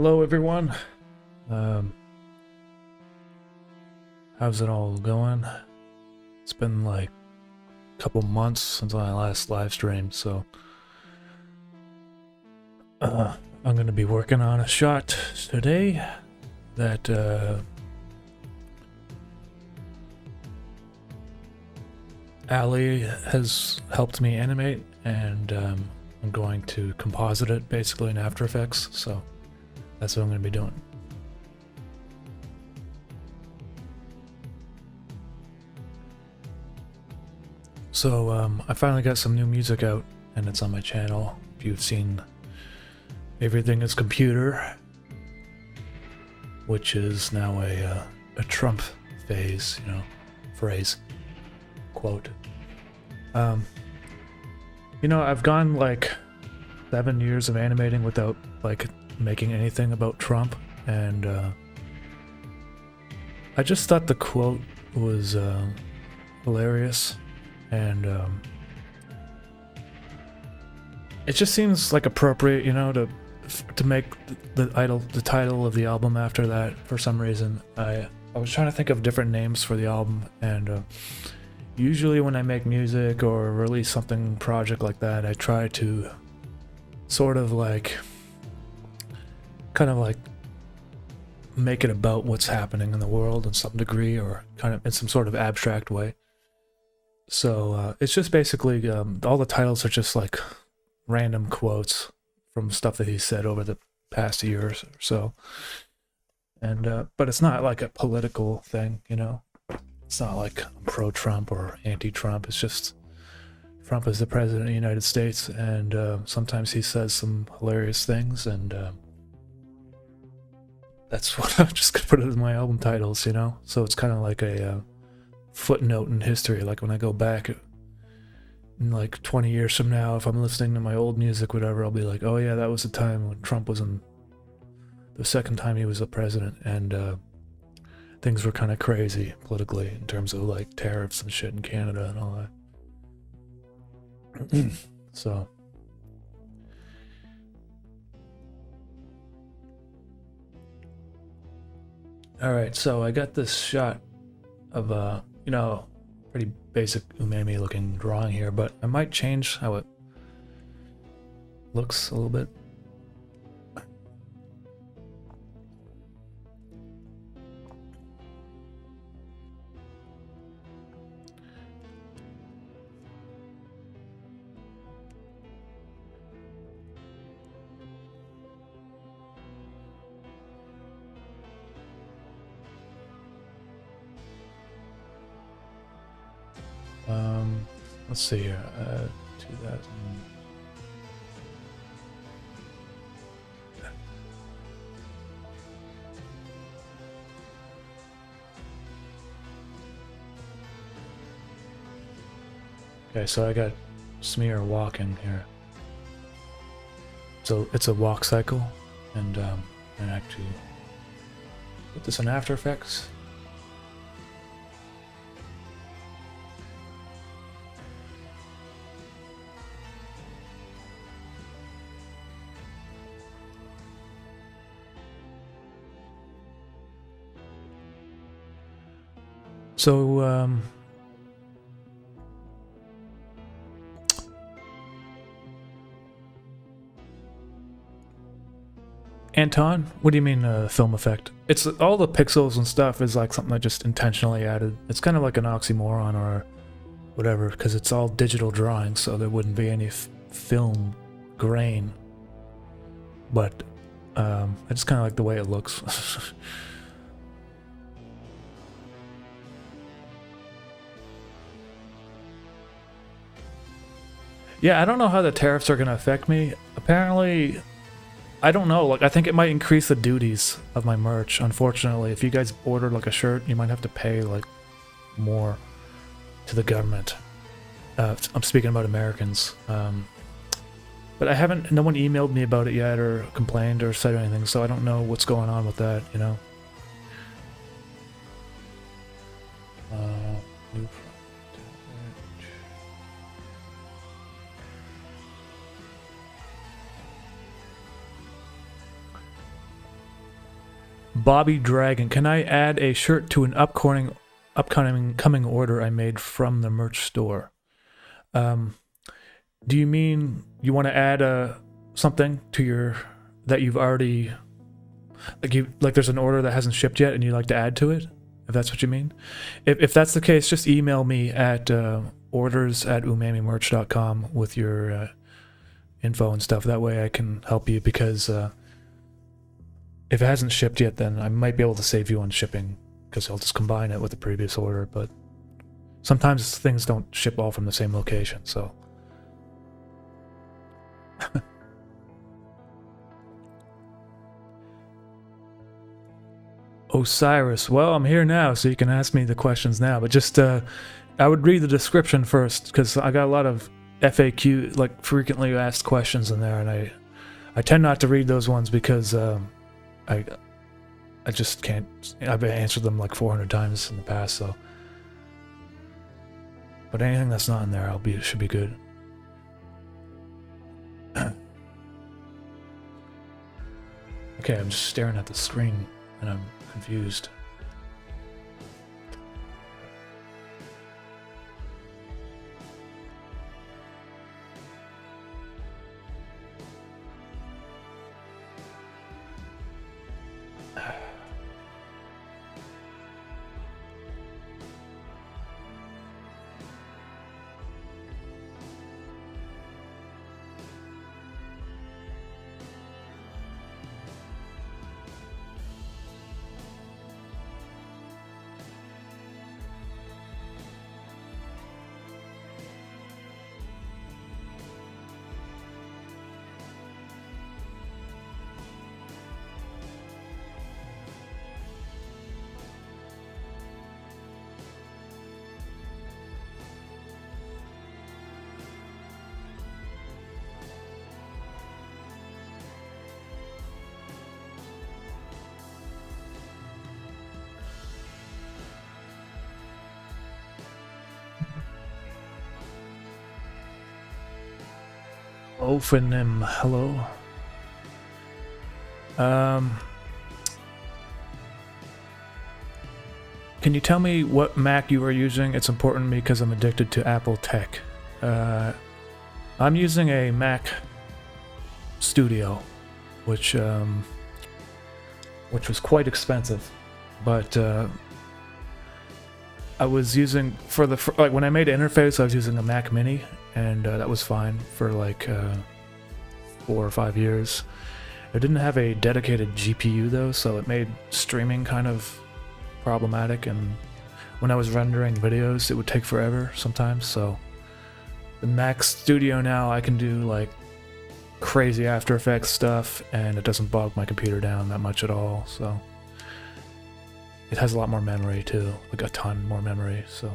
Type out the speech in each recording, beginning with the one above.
Hello everyone. How's it all going? It's been like a couple months since I last live streamed, so I'm gonna be working on a shot today that Ali has helped me animate, and I'm going to composite it basically in After Effects, so that's what I'm going to be doing. So I finally got some new music out, and it's on my channel. If you've seen Everything is Computer, which is now a Trump phase, you know, phrase, quote. You know, I've gone like 7 years of animating without like making anything about Trump, and I just thought the quote was hilarious, and it just seems like appropriate, you know, to make the title of the album after that. For some reason, I was trying to think of different names for the album, and usually when I make music or release something project like that, I try to sort of like kind of like make it about what's happening in the world in some degree, or kind of in some sort of abstract way. So it's just basically all the titles are just like random quotes from stuff that he said over the past year or so, and but it's not like a political thing, you know. It's not like I'm pro-Trump or anti-Trump. It's just Trump is the president of the United States, and sometimes he says some hilarious things, and that's what I'm just gonna put it in my album titles, you know. So it's kind of like a footnote in history. Like when I go back in like 20 years from now, if I'm listening to my old music, whatever, I'll be like, oh yeah, that was the time when Trump was in the second time he was the president, and things were kind of crazy politically in terms of like tariffs and shit in Canada and all that. So all right, so I got this shot of you know, pretty basic Umami looking drawing here, but I might change how it looks a little bit. Let's see here, 2000. Okay, so I got smear walking here. So it's a walk cycle, and actually put this in After Effects. So, Anton, what do you mean film effect? It's all the pixels and stuff is like something I just intentionally added. It's kind of like an oxymoron or whatever, because it's all digital drawing, so there wouldn't be any film grain. But I just kind of like the way it looks. Yeah, I don't know how the tariffs are going to affect me. Apparently, I don't know. Like, I think it might increase the duties of my merch. Unfortunately, if you guys order like a shirt, you might have to pay like more to the government. I'm speaking about Americans. But I haven't. No one emailed me about it yet, or complained, or said anything. So I don't know what's going on with that. You know. New Bobby Dragon, can I add a shirt to an upcoming order I made from the merch store? Do you mean you want to add something to your that you've already like there's an order that hasn't shipped yet and you'd like to add to it? If that's what you mean. If that's the case, just email me at orders@umamimerch.com with your info and stuff. That way I can help you, because if it hasn't shipped yet, then I might be able to save you on shipping, because I'll just combine it with the previous order. But sometimes things don't ship all from the same location, so. Osiris, well, I'm here now, so you can ask me the questions now, but just I would read the description first, because I got a lot of FAQ, like frequently asked questions in there, and I tend not to read those ones because I just can't. I've answered them like 400 times in the past, so. But anything that's not in there, should be good. Okay, I'm just staring at the screen and I'm confused. Ophenim, hello. Can you tell me what Mac you are using? It's important to me because I'm addicted to Apple tech. I'm using a Mac Studio, which was quite expensive, but I was using like when I made an interface, I was using a Mac Mini, and that was fine for like 4 or 5 years. It didn't have a dedicated GPU though, so it made streaming kind of problematic, and when I was rendering videos, it would take forever sometimes. So the Mac Studio now, I can do like crazy After Effects stuff, and it doesn't bog my computer down that much at all. So it has a lot more memory too, like a ton more memory. So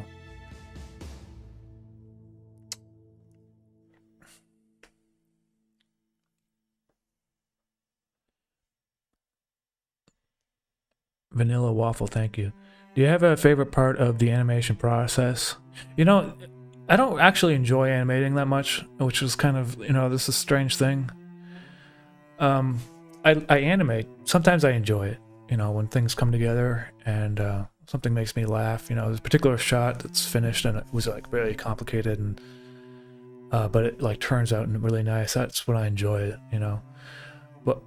Vanilla Waffle, thank you. Do you have a favorite part of the animation process? You know, I don't actually enjoy animating that much, which is kind of, you know, this is a strange thing. I animate. Sometimes I enjoy it, you know, when things come together and something makes me laugh. You know, there's a particular shot that's finished and it was like really complicated, and but it like turns out really nice. That's when I enjoy it, you know. But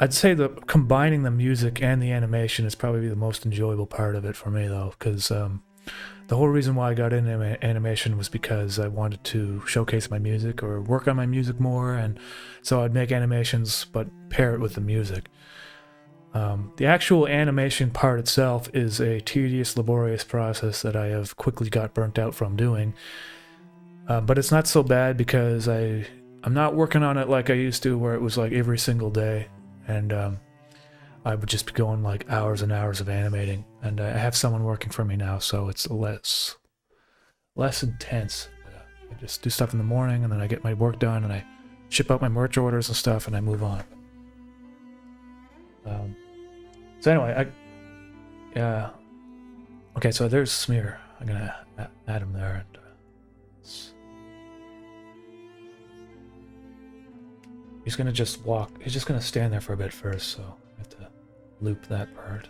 I'd say that combining the music and the animation is probably the most enjoyable part of it for me, though, because the whole reason why I got into animation was because I wanted to showcase my music or work on my music more, and so I'd make animations but pair it with the music. The actual animation part itself is a tedious, laborious process that I have quickly got burnt out from doing, but it's not so bad because I'm not working on it like I used to, where it was like every single day. And I would just be going like hours and hours of animating, and I have someone working for me now, so it's less intense. I just do stuff in the morning, and then I get my work done, and I ship out my merch orders and stuff, and I move on. So anyway, okay, so there's Smear. I'm gonna add him there, and he's gonna just walk. He's just gonna stand there for a bit first, so I have to loop that part.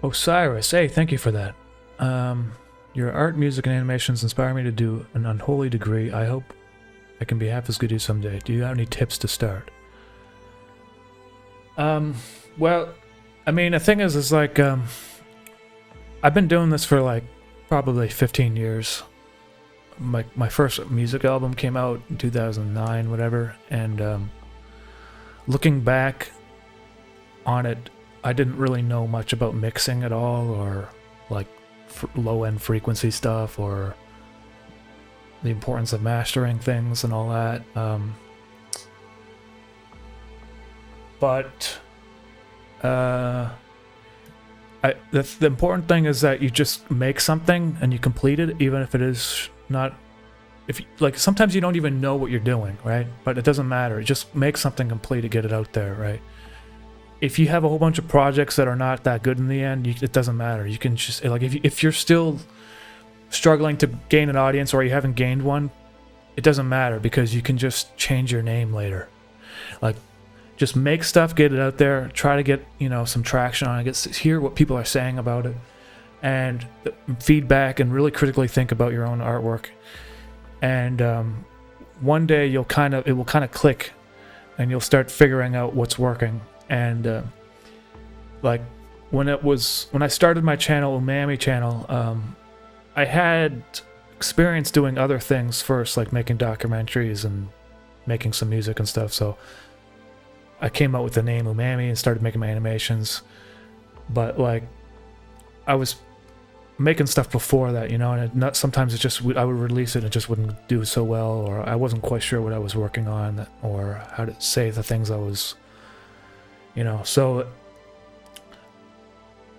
Osiris, hey, thank you for that. Your art, music, and animations inspire me to do an unholy degree. I hope I can be half as good as you someday. Do you have any tips to start? Well, I mean, the thing is like, I've been doing this for like probably 15 years. My first music album came out in 2009, whatever, and looking back on it, I didn't really know much about mixing at all, or like low-end frequency stuff, or the importance of mastering things and all that. But the important thing is that you just make something and you complete it, even if it is not. If like sometimes you don't even know what you're doing, right? But it doesn't matter. Just make something complete to get it out there, right? If you have a whole bunch of projects that are not that good in the end, it doesn't matter. You can just, like, if you're still struggling to gain an audience or you haven't gained one, it doesn't matter, because you can just change your name later. Like, just make stuff, get it out there, try to get, you know, some traction on it, hear what people are saying about it, and feedback, and really critically think about your own artwork. And one day it will kind of click, and you'll start figuring out what's working. And like when I started my channel, Umami channel, I had experience doing other things first, like making documentaries and making some music and stuff. So I came up with the name Umami and started making my animations. But like, I was making stuff before that, you know, and sometimes it just, I would release it and it just wouldn't do so well, or I wasn't quite sure what I was working on, or how to say the things I was, you know. So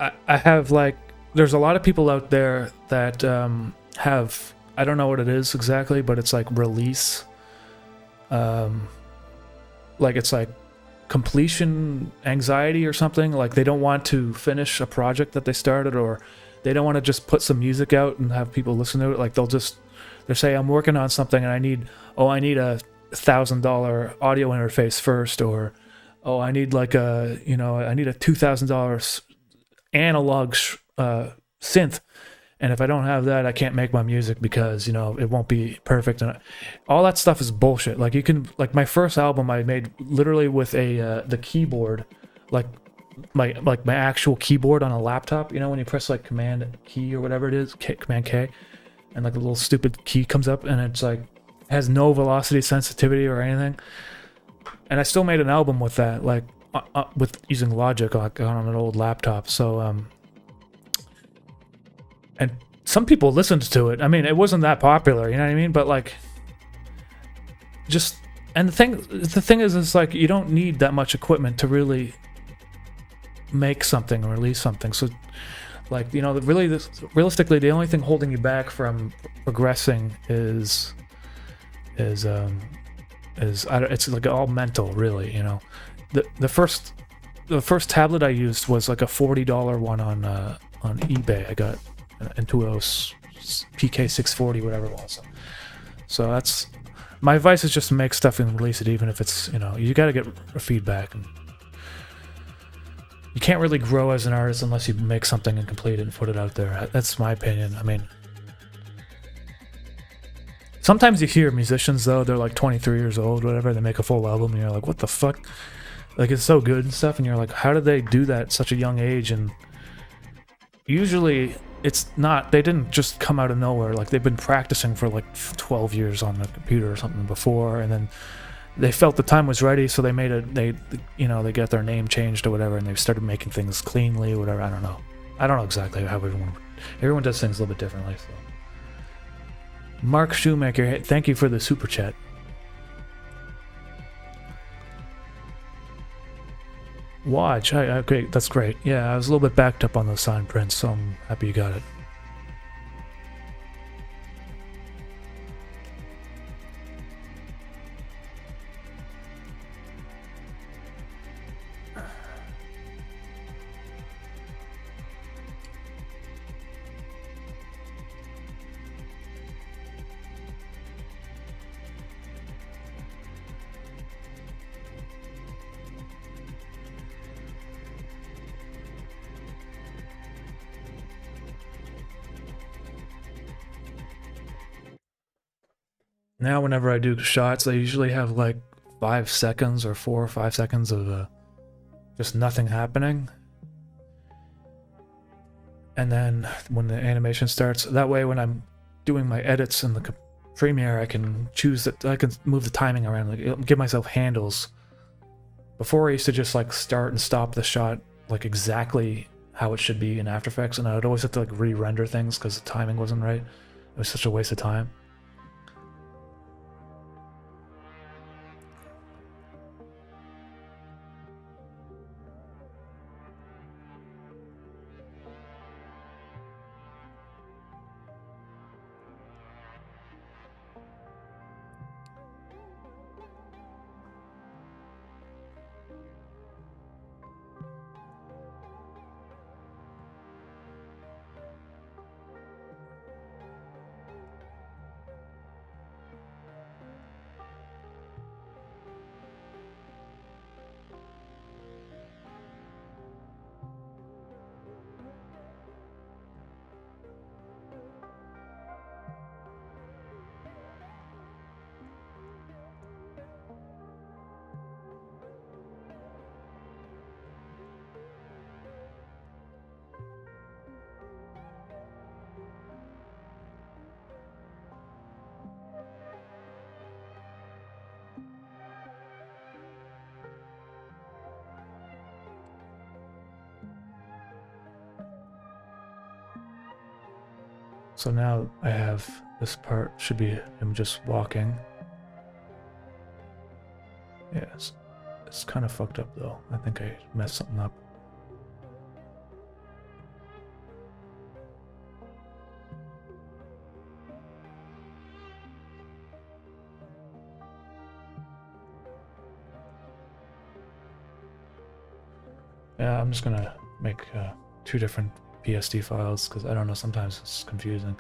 I have, like, there's a lot of people out there that have, I don't know what it is exactly, but it's like release, like it's like completion anxiety or something. Like they don't want to finish a project that they started, or they don't want to just put some music out and have people listen to it. Like they'll say, I'm working on something and I need a $1,000 audio interface first, or I need like I need a $2,000 analog synth, and if I don't have that, I can't make my music because, you know, it won't be perfect. And all that stuff is bullshit. Like, you can, like, my first album I made literally with the keyboard, like my actual keyboard on a laptop. You know, when you press like Command key or whatever it is, Command K, and like a little stupid key comes up, and it's like has no velocity sensitivity or anything. And I still made an album with that, like with using Logic, like on an old laptop. So and some people listened to it. I mean, it wasn't that popular, you know what I mean? But like, just, and the thing is, it's like you don't need that much equipment to really make something or release something. So, like, you know, realistically, the only thing holding you back from progressing is it's like all mental, really. You know, the first tablet I used was like a $40 one on eBay. I got Intuos3 PTK-640, whatever it was. So that's my advice, is just to make stuff and release it, even if it's, you know, you got to get feedback. And you can't really grow as an artist unless you make something and complete it and put it out there. That's my opinion. I mean, sometimes you hear musicians, though, they're like 23 years old, whatever, they make a full album, and you're like, what the fuck? Like, it's so good and stuff, and you're like, how did they do that at such a young age? And usually it's not, they didn't just come out of nowhere. Like, they've been practicing for like 12 years on the computer or something before, and then they felt the time was ready, so they made it, they got their name changed or whatever, and they started making things cleanly or whatever. I don't know exactly how everyone does things a little bit differently. So. Mark Shoemaker, hey, thank you for the super chat. Watch, okay, that's great. Yeah, I was a little bit backed up on those sign prints, so I'm happy you got it. Now whenever I do shots, I usually have like 5 seconds or 4 or 5 seconds of just nothing happening. And then when the animation starts, that way when I'm doing my edits in the Premiere, I can choose that, I can move the timing around, like give myself handles. Before I used to just like start and stop the shot like exactly how it should be in After Effects, and I would always have to like re-render things because the timing wasn't right. It was such a waste of time. So now I have this part, should be him just walking. Yes, it's kind of fucked up though. I think I messed something up. Yeah, I'm just gonna make 2 different PSD files because I don't know, sometimes it's confusing.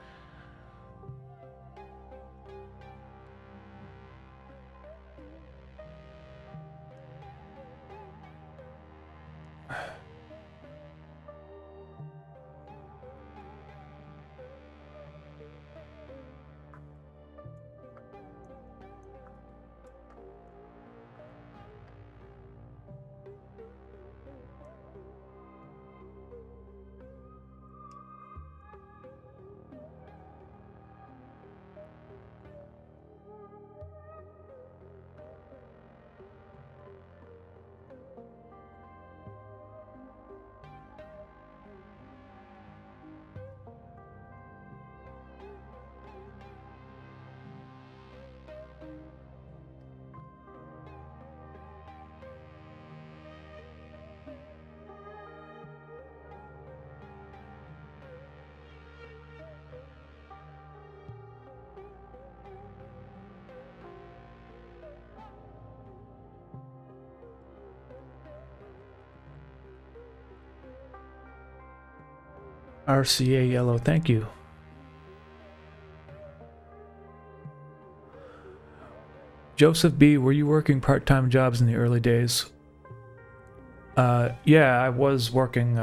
RCA Yellow, thank you. Joseph B, were you working part-time jobs in the early days? Yeah, I was working,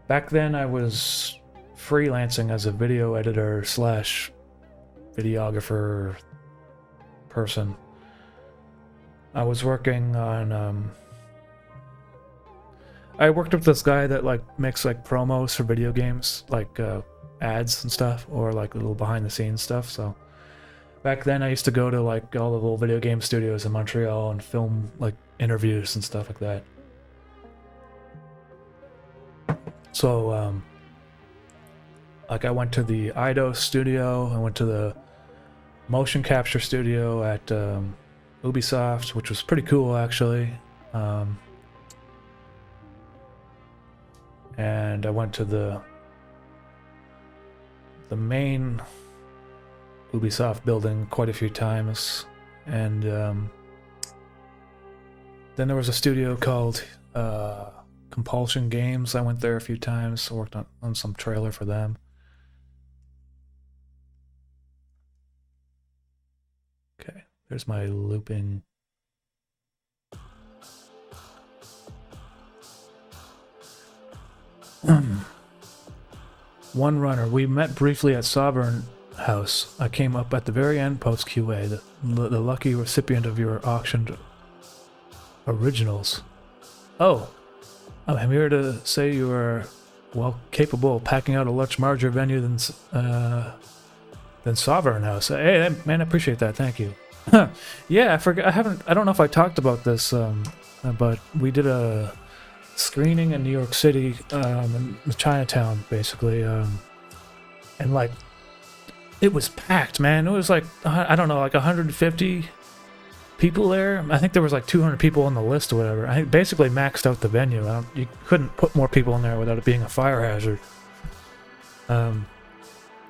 back then I was freelancing as a video editor slash videographer person. I was working on, I worked with this guy that like makes like promos for video games, like ads and stuff, or like little behind the scenes stuff. So back then I used to go to like all the little video game studios in Montreal and film like interviews and stuff like that. So like I went to the Eidos studio, I went to the motion capture studio at Ubisoft, which was pretty cool actually. And I went to the main Ubisoft building quite a few times, and then there was a studio called Compulsion Games. I went there a few times, worked on some trailer for them. Okay, there's my looping. One runner. We met briefly at Sovereign house. I came up at the very end post QA, the lucky recipient of your auctioned originals. Oh, I'm here to say you are well capable of packing out a much larger venue than Sovereign House. Hey, man, I appreciate that. Thank you. Yeah, I forgot. I don't know if I talked about this, but we did a screening in New York City, in Chinatown, basically, and like it was packed, man. It was like I don't know, like 150 people there. I think there was like 200 people on the list or whatever. I basically maxed out the venue. You couldn't put more people in there without it being a fire hazard.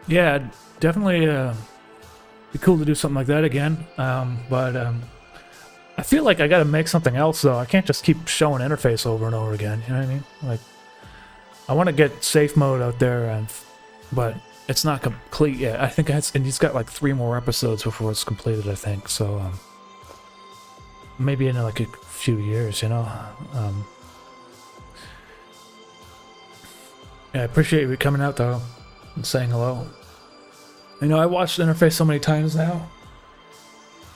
Yeah, definitely be cool to do something like that again. But I feel like I got to make something else though. I can't just keep showing interface over and over again. You know what I mean? Like, I want to get safe mode out there, but it's not complete yet. I think and he's got like 3 more episodes before it's completed. I think so. Maybe in like a few years, you know. Yeah, I appreciate you coming out though and saying hello. You know, I watched the interface so many times now.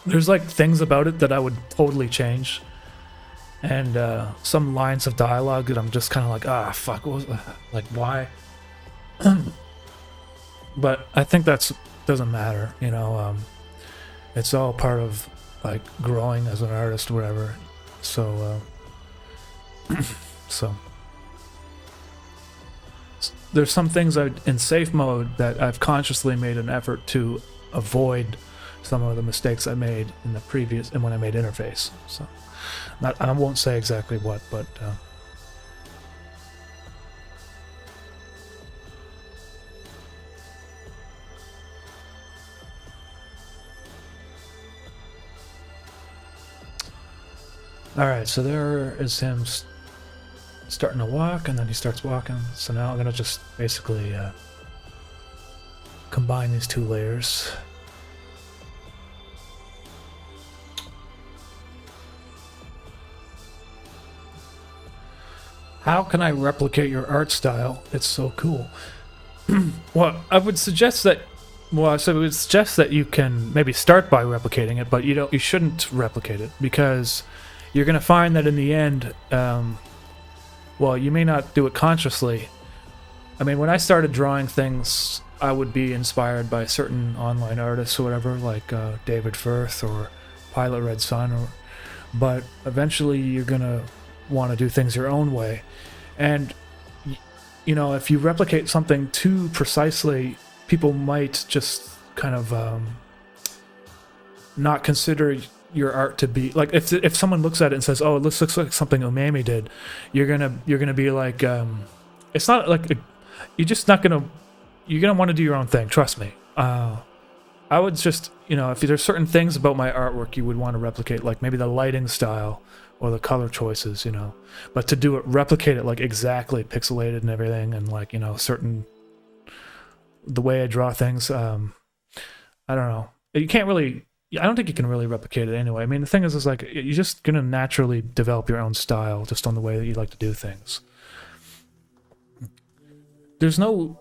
There's like things about it that I would totally change, and some lines of dialogue that I'm just kind of like, fuck, what was that? Like, why? But I think doesn't matter, you know. It's all part of like growing as an artist, or whatever. So, so there's some things in safe mode that I've consciously made an effort to avoid some of the mistakes I made in the previous and when I made interface. So, I won't say exactly what, but. Alright, so there is him starting to walk, and then he starts walking. So now I'm going to just basically combine these 2 layers. How can I replicate your art style? It's so cool. Well, I would suggest that you can maybe start by replicating it, but you shouldn't replicate it, because you're going to find that in the end, well, you may not do it consciously. I mean, when I started drawing things, I would be inspired by certain online artists or whatever, like David Firth or Pilot Red Sun, but eventually you're going to want to do things your own way. And, you know, if you replicate something too precisely, people might just kind of not consider your art to be like, if someone looks at it and says, "Oh, this looks like something Umami did," you're gonna be like, it's not like you're gonna want to do your own thing. Trust me. I would just, you know, if there's certain things about my artwork you would want to replicate, like maybe the lighting style or the color choices, you know, but to replicate it like exactly pixelated and everything, and like, you know, the way I draw things, I don't know. You can't really. I don't think you can really replicate it anyway. I mean, the thing is like, you're just going to naturally develop your own style just on the way that you like to do things. There's no,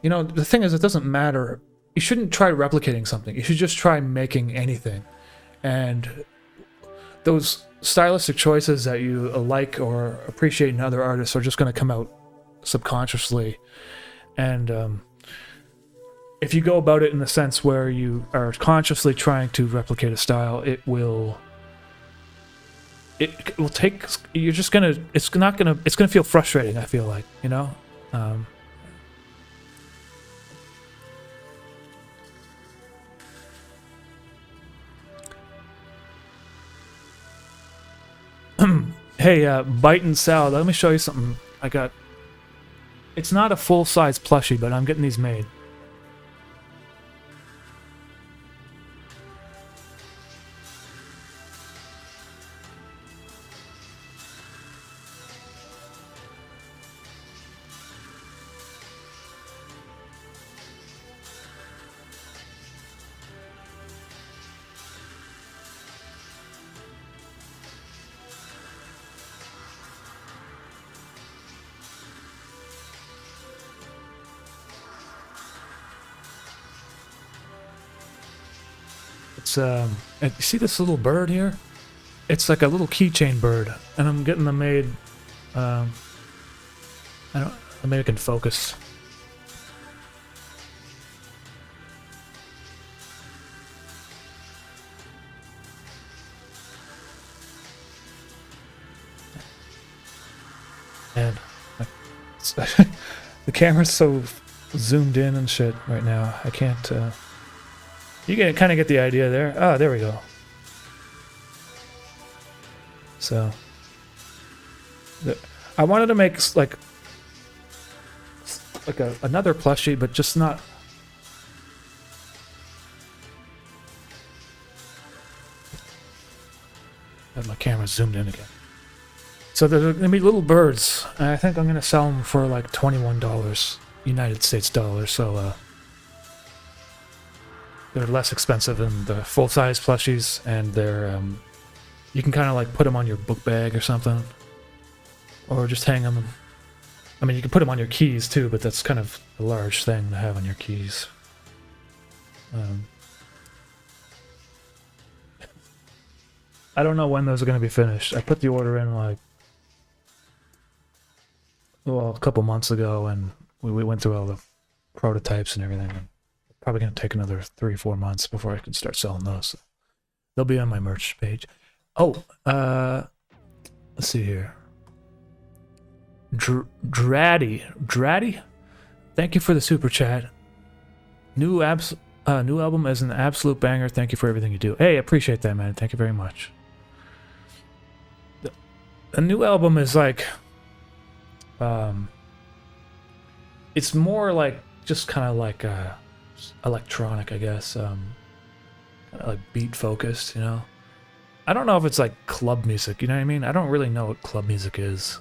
you know, the thing is, it doesn't matter. You shouldn't try replicating something. You should just try making anything. And those stylistic choices that you like or appreciate in other artists are just going to come out subconsciously. And, if you go about it in the sense where you are consciously trying to replicate a style, it will take, it's gonna feel frustrating, I feel like, you know? Hey, Bite and Salad, let me show you something I got. It's not a full-size plushie, but I'm getting these made. It's and you see this little bird here? It's like a little keychain bird, and I'm getting them made. I maybe I can focus. And the camera's so zoomed in and shit right now. I can't. You can kind of get the idea there. Oh, there we go. So, I wanted to make like another plushie, but just not. Have my camera zoomed in again. So they're gonna be little birds, and I think I'm gonna sell them for like $21 United States dollars. So they're less expensive than the full-size plushies, and they're you can kind of like put them on your book bag or something, or just hang them. I mean, you can put them on your keys too, but that's kind of a large thing to have on your keys. I don't know when those are going to be finished. I put the order in like, well, a couple months ago, and we went through all the prototypes and everything. And probably going to take another 3 or 4 months before I can start selling those. So they'll be on my merch page. Oh, let's see here. Draddy, thank you for the super chat. New album is an absolute banger. Thank you for everything you do. Hey, appreciate that, man. Thank you very much. A new album is like, it's more like just kind of like electronic, I guess. Kind of like beat focused, you know. I don't know if it's like club music. You know what I mean? I don't really know what club music is,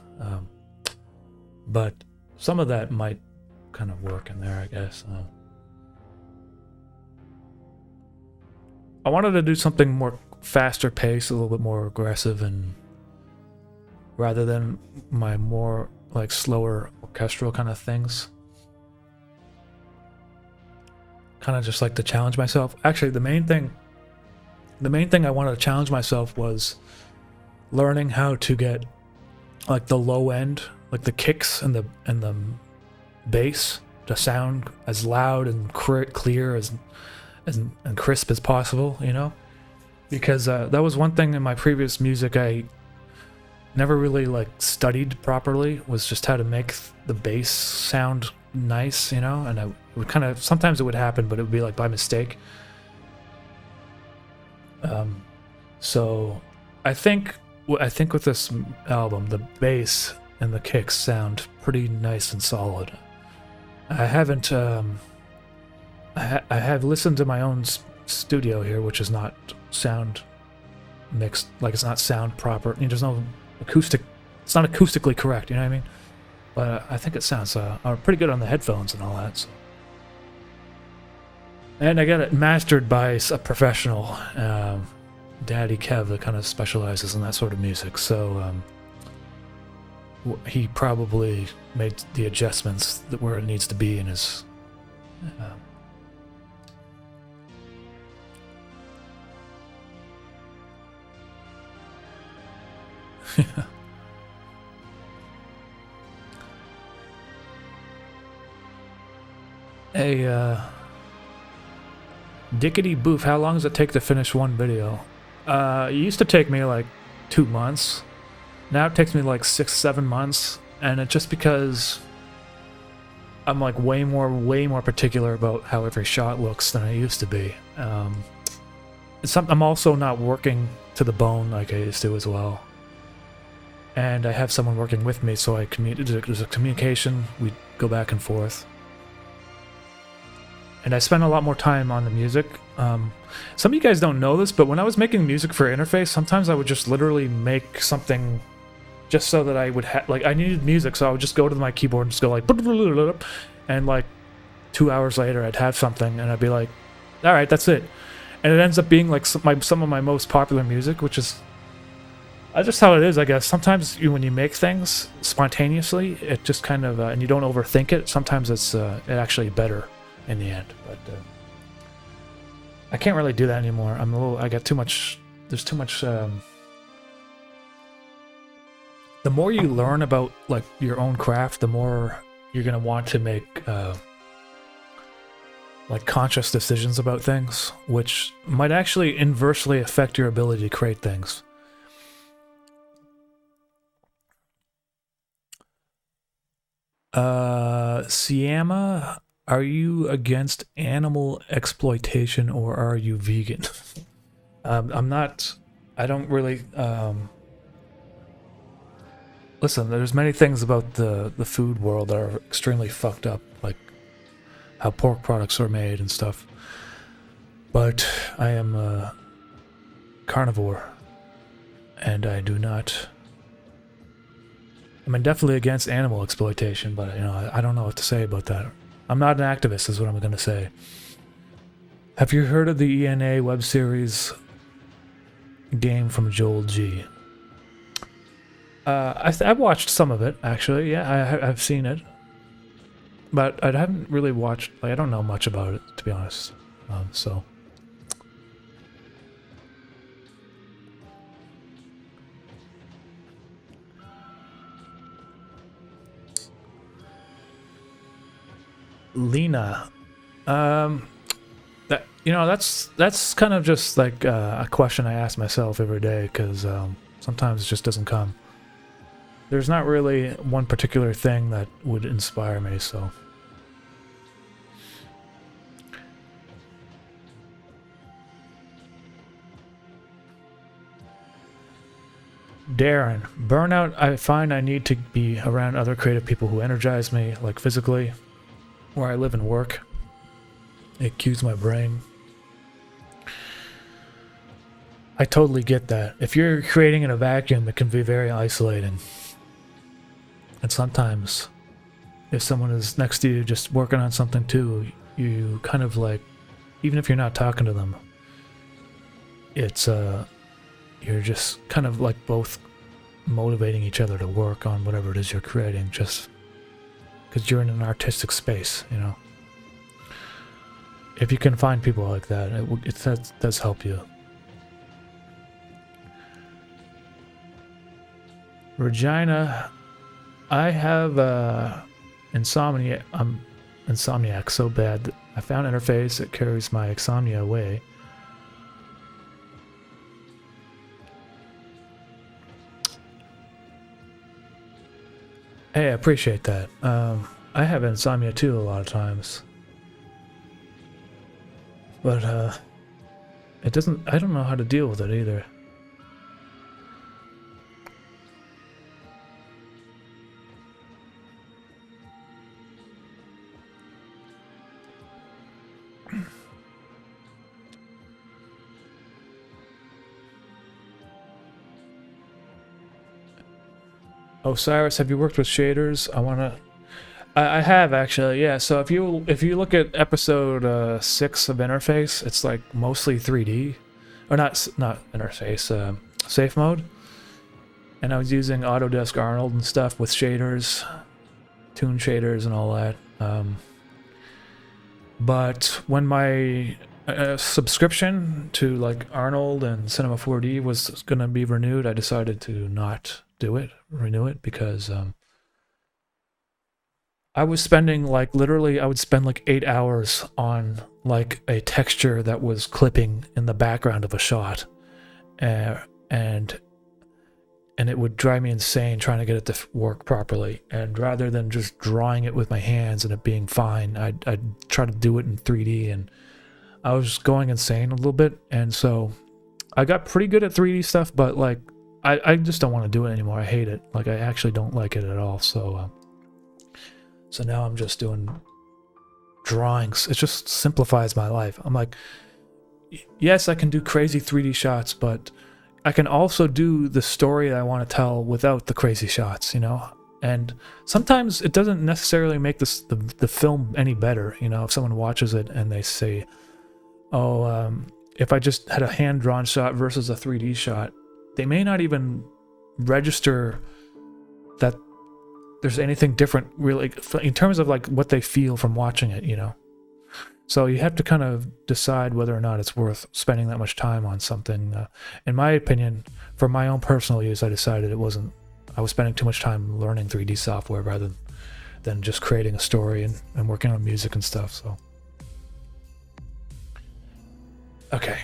but some of that might kind of work in there, I guess. I wanted to do something more faster paced, a little bit more aggressive, and rather than my more like slower orchestral kind of things. Kind of just like to challenge myself. Actually, the main thing I wanted to challenge myself was learning how to get like the low end, like the kicks and the bass to sound as loud and clear and crisp as possible, you know? Because that was one thing in my previous music I never really like studied properly, was just how to make the bass sound nice, you know? And I would kind of, sometimes it would happen, but it would be like by mistake. So I think with this album, the bass and the kicks sound pretty nice and solid. I haven't, I have listened to my own studio here, which is not sound mixed, like it's not sound proper. You know, there's no acoustic, it's not acoustically correct, you know what I mean? But I think it sounds pretty good on the headphones and all that. So. And I got it mastered by a professional, Daddy Kev, that kind of specializes in that sort of music. So he probably made the adjustments that where it needs to be in his. Hey, Dickety Boof, how long does it take to finish one video? It used to take me like 2 months. Now it takes me like 6-7 months, and it's just because I'm like way more particular about how every shot looks than I used to be. I'm also not working to the bone like I used to as well. And I have someone working with me, so there's a communication, we go back and forth. And I spend a lot more time on the music. Some of you guys don't know this, but when I was making music for Interface, sometimes I would just literally make something just so that I would have, like, I needed music, so I would just go to my keyboard and just go like, and like 2 hours later I'd have something, and I'd be like, all right, that's it. And it ends up being like some of my most popular music, which is just how it is, I guess. Sometimes when you make things spontaneously, it just kind of, and you don't overthink it, sometimes it's actually better in the end. But I can't really do that anymore. I got too much, there's too much, the more you learn about like your own craft, the more you're going to want to make like conscious decisions about things, which might actually inversely affect your ability to create things. Siama, are you against animal exploitation or are you vegan? I'm not, I don't really, listen, there's many things about the food world that are extremely fucked up, like how pork products are made and stuff. But I am a carnivore, and I do not... I mean, definitely against animal exploitation, but, you know, I don't know what to say about that. I'm not an activist, is what I'm going to say. Have you heard of the ENA web series game from Joel G? I've watched some of it, actually. Yeah, I've seen it. But I haven't really watched... Like, I don't know much about it, to be honest. So... Lena, that, you know, that's kind of just like a question I ask myself every day, because sometimes it just doesn't come. There's not really one particular thing that would inspire me, so. Darren, burnout, I find I need to be around other creative people who energize me, like physically, where I live and work. It cues my brain. I totally get that. If you're creating in a vacuum, it can be very isolating. And sometimes, if someone is next to you just working on something too, you kind of like, even if you're not talking to them, it's you're just kind of like both motivating each other to work on whatever it is you're creating, just because you're in an artistic space, you know. If you can find people like that, it does help you. Regina, I have insomnia. I'm insomniac so bad that I found an interface that carries my insomnia away. Hey, I appreciate that. I have insomnia too a lot of times. But it doesn't, I don't know how to deal with it either. Osiris, have you worked with shaders? I have actually, yeah. So if you look at episode 6 of Interface, it's like mostly 3D, or not interface, safe mode. And I was using Autodesk Arnold and stuff with shaders, toon shaders and all that. But when my subscription to like Arnold and Cinema 4D was gonna be renewed, I decided to not renew it, because I was spending like, literally, I would spend like 8 hours on like a texture that was clipping in the background of a shot, and it would drive me insane trying to get it to work properly. And rather than just drawing it with my hands and it being fine, I'd try to do it in 3D, and I was going insane a little bit. And so I got pretty good at 3D stuff, but like I just don't want to do it anymore. I hate it. Like, I actually don't like it at all. So so now I'm just doing drawings. It just simplifies my life. I'm like, yes, I can do crazy 3D shots, but I can also do the story that I want to tell without the crazy shots, you know? And sometimes it doesn't necessarily make the film any better, you know? If someone watches it and they say, oh, if I just had a hand-drawn shot versus a 3D shot, they may not even register that there's anything different, really, in terms of like what they feel from watching it, you know? So you have to kind of decide whether or not it's worth spending that much time on something. In my opinion, for my own personal use, I decided it wasn't. I was spending too much time learning 3D software rather than just creating a story and working on music and stuff. So, okay.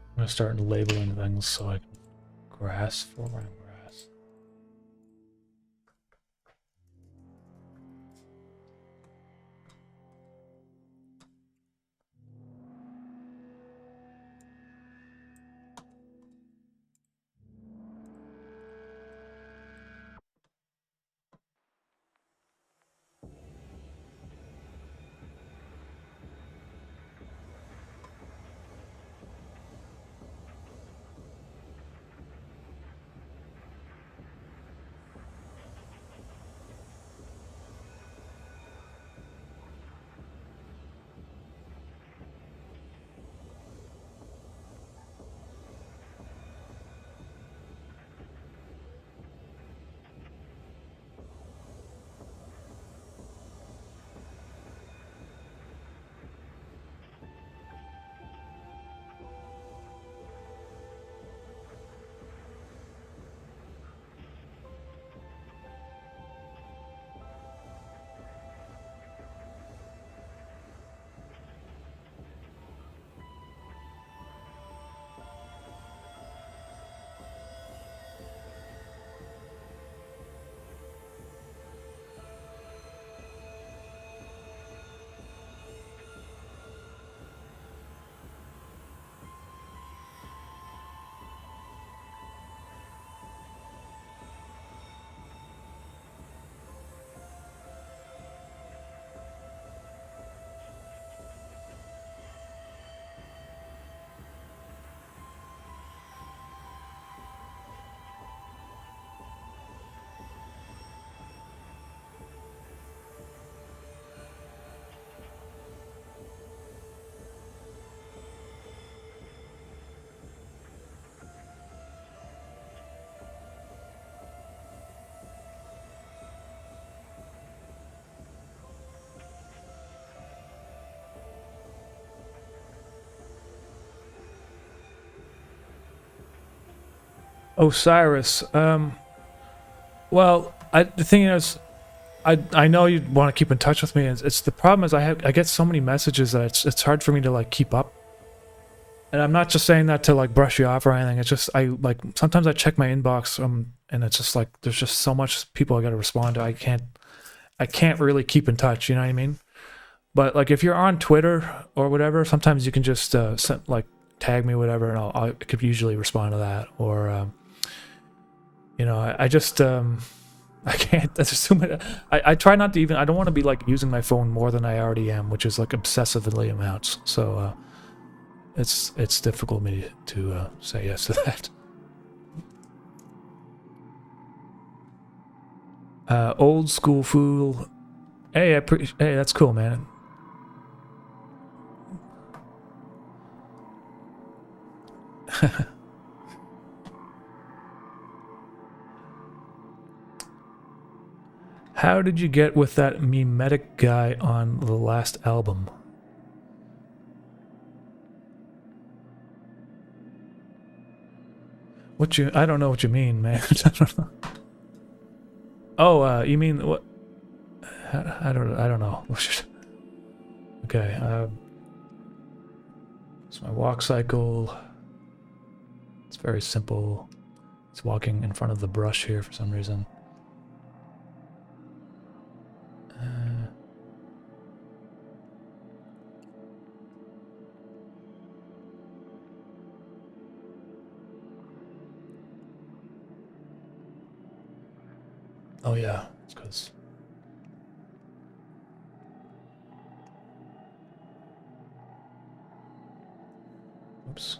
I'm gonna start labeling things so I can grass, foreground grass. Osiris. Well, the thing is, I know you want to keep in touch with me. It's the problem is I get so many messages that it's hard for me to like keep up. And I'm not just saying that to like brush you off or anything. It's just I like sometimes I check my inbox and it's just like there's just so much people I got to respond to. I can't really keep in touch. You know what I mean? But like if you're on Twitter or whatever, sometimes you can just like tag me whatever, and I could usually respond to that. Or you know, I just I can't. That's too much. I try not to even. I don't want to be like using my phone more than I already am, which is like obsessively amounts. So it's difficult me to say yes to that. Old school fool. Hey, hey, that's cool, man. How did you get with that mimetic guy on the last album? I don't know what you mean, man. I don't know. Oh, you mean what? I don't know. Okay, it's my walk cycle. It's very simple. It's walking in front of the brush here for some reason. Oh yeah, it's because. Oops.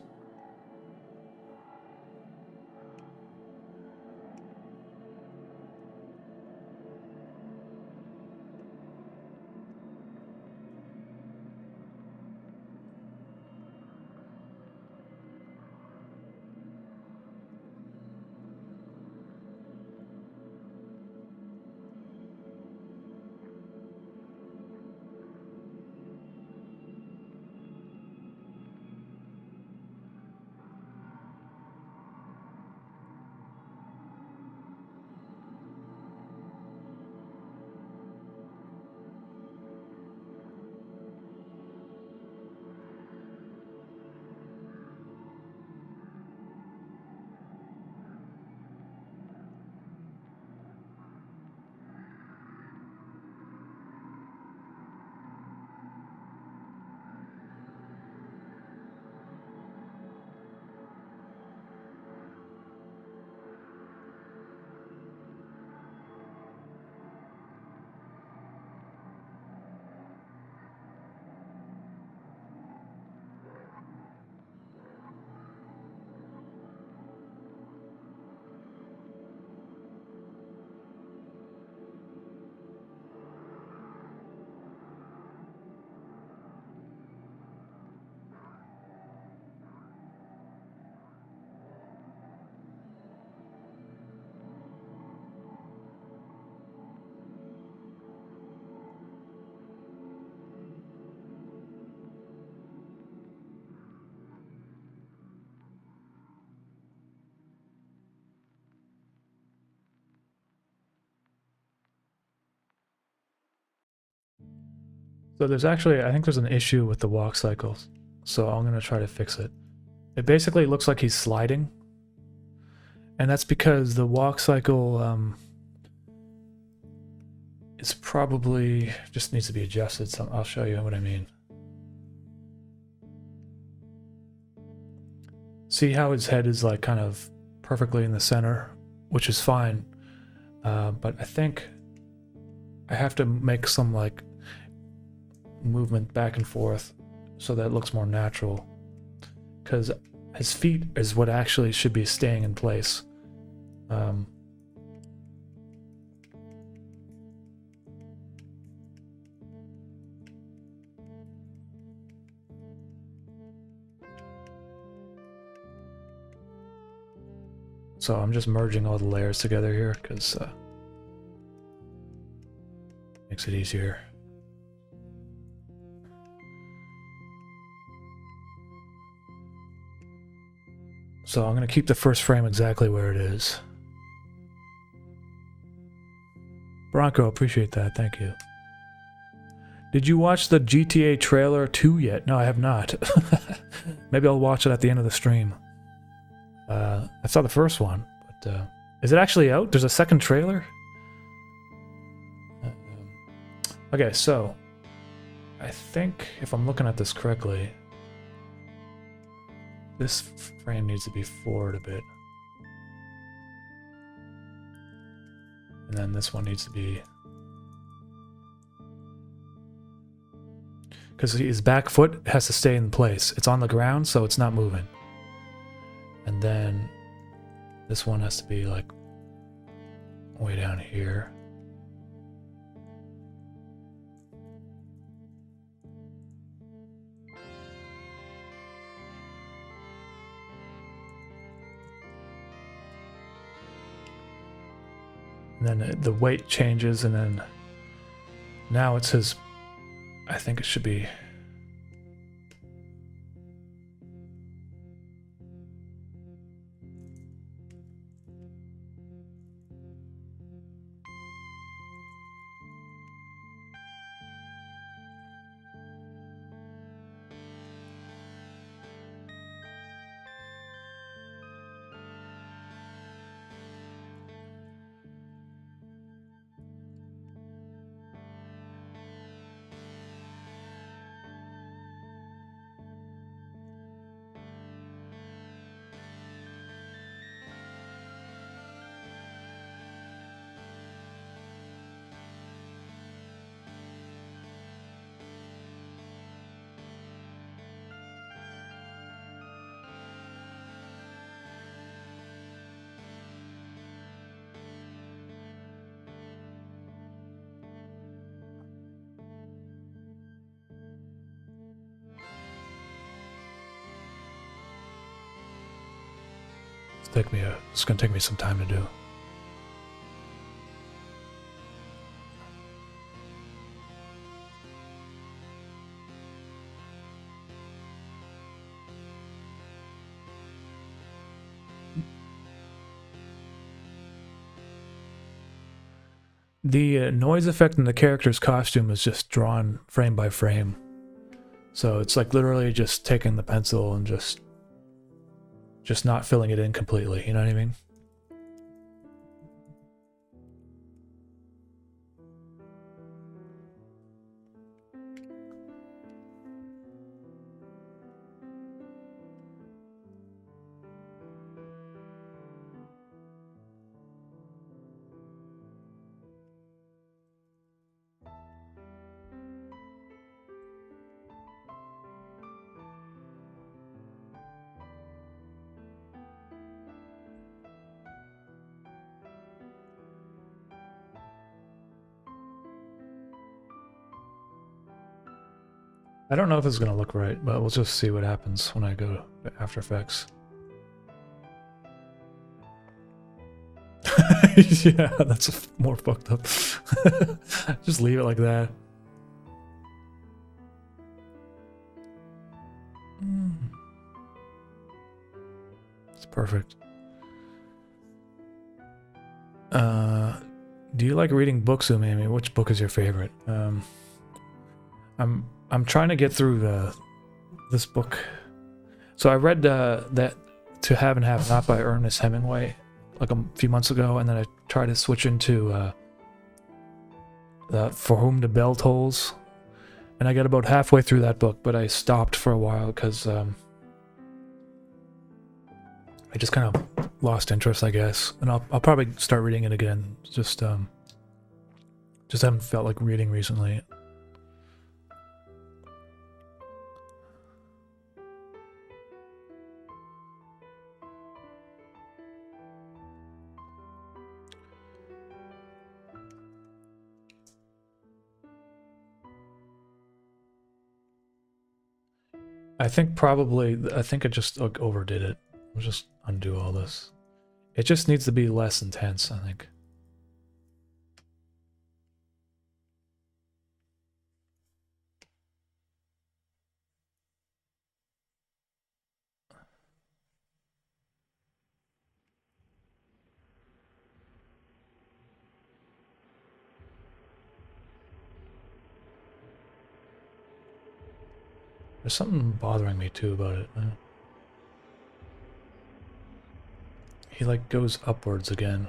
So there's actually, I think there's an issue with the walk cycles. So I'm gonna try to fix it. It basically looks like he's sliding, and that's because the walk cycle is probably just needs to be adjusted. So I'll show you what I mean. See how his head is like kind of perfectly in the center, which is fine. But I think I have to make some like movement back and forth so that it looks more natural, because his feet is what actually should be staying in place. So I'm just merging all the layers together here because makes it easier. So I'm going to keep the first frame exactly where it is. Bronco, appreciate that. Thank you. Did you watch the GTA trailer 2 yet? No, I have not. Maybe I'll watch it at the end of the stream. I saw the first one, but is it actually out? There's a second trailer? Okay, so I think if I'm looking at this correctly, this frame needs to be forward a bit. And then this one needs to be... because his back foot has to stay in place. It's on the ground, so it's not moving. And then this one has to be like way down here. And then the weight changes, and then now it says, I think it should be... it's gonna take me some time to do. The noise effect in the character's costume is just drawn frame by frame. So it's like literally just taking the pencil and just not filling it in completely, you know what I mean? I don't know if it's going to look right, but we'll just see what happens when I go to After Effects. Yeah, that's more fucked up. Just leave it like that. It's perfect. Do you like reading books, Umami? Which book is your favorite? I'm trying to get through this book. So I read that To Have and Have Not by Ernest Hemingway like a few months ago, and then I tried to switch into For Whom the Bell Tolls, and I got about halfway through that book, but I stopped for a while because I just kind of lost interest, I guess. And I'll probably start reading it again. Just haven't felt like reading recently. I think I just overdid it. I'll just undo all this. It just needs to be less intense, I think. There's something bothering me too about it. He like goes upwards again.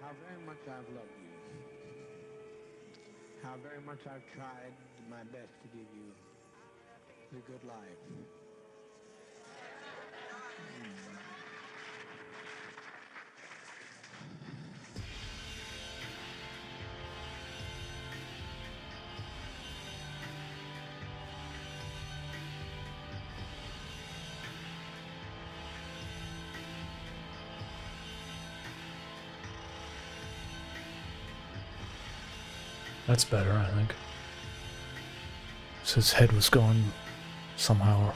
How very much I've loved you. How very much I've tried my best to give you the good life. That's better, I think. So his head was going somehow.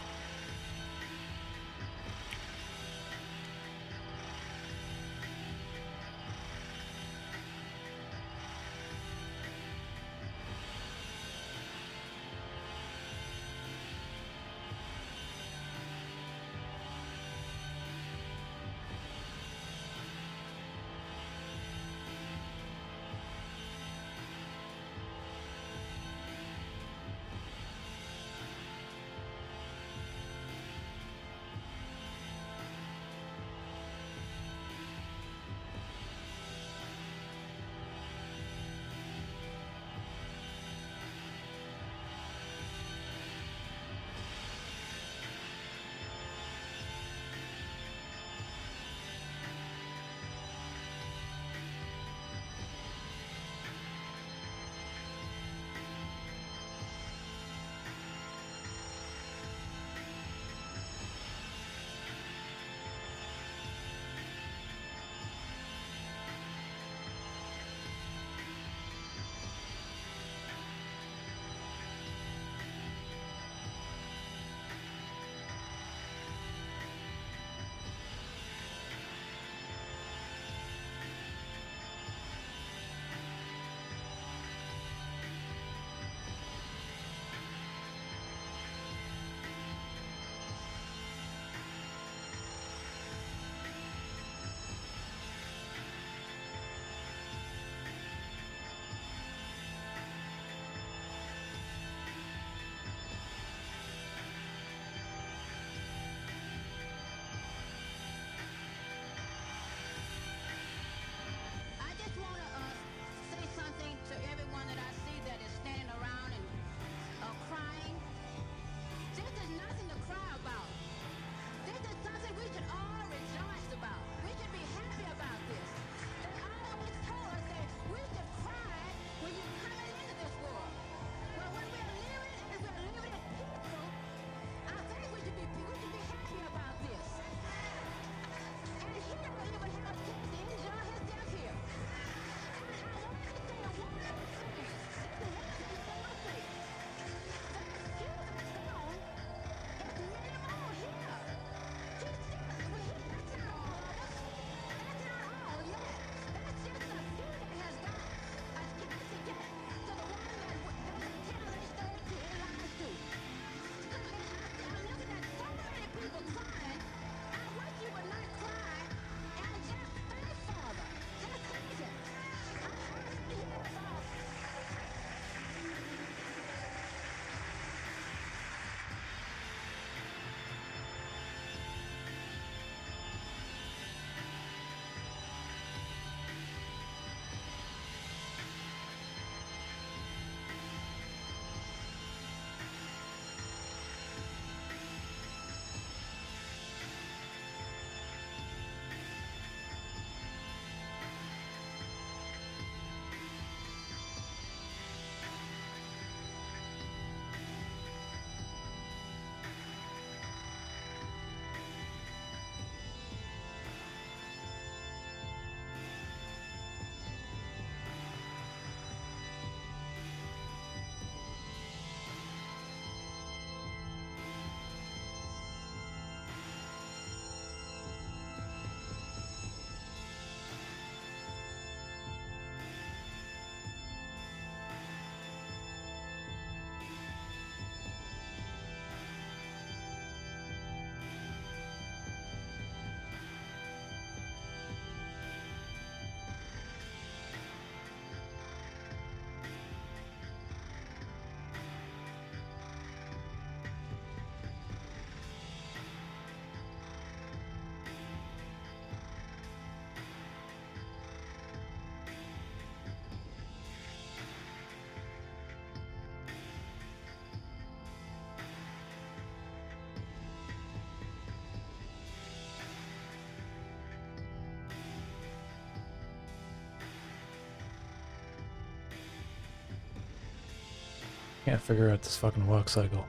Can't figure out this fucking walk cycle.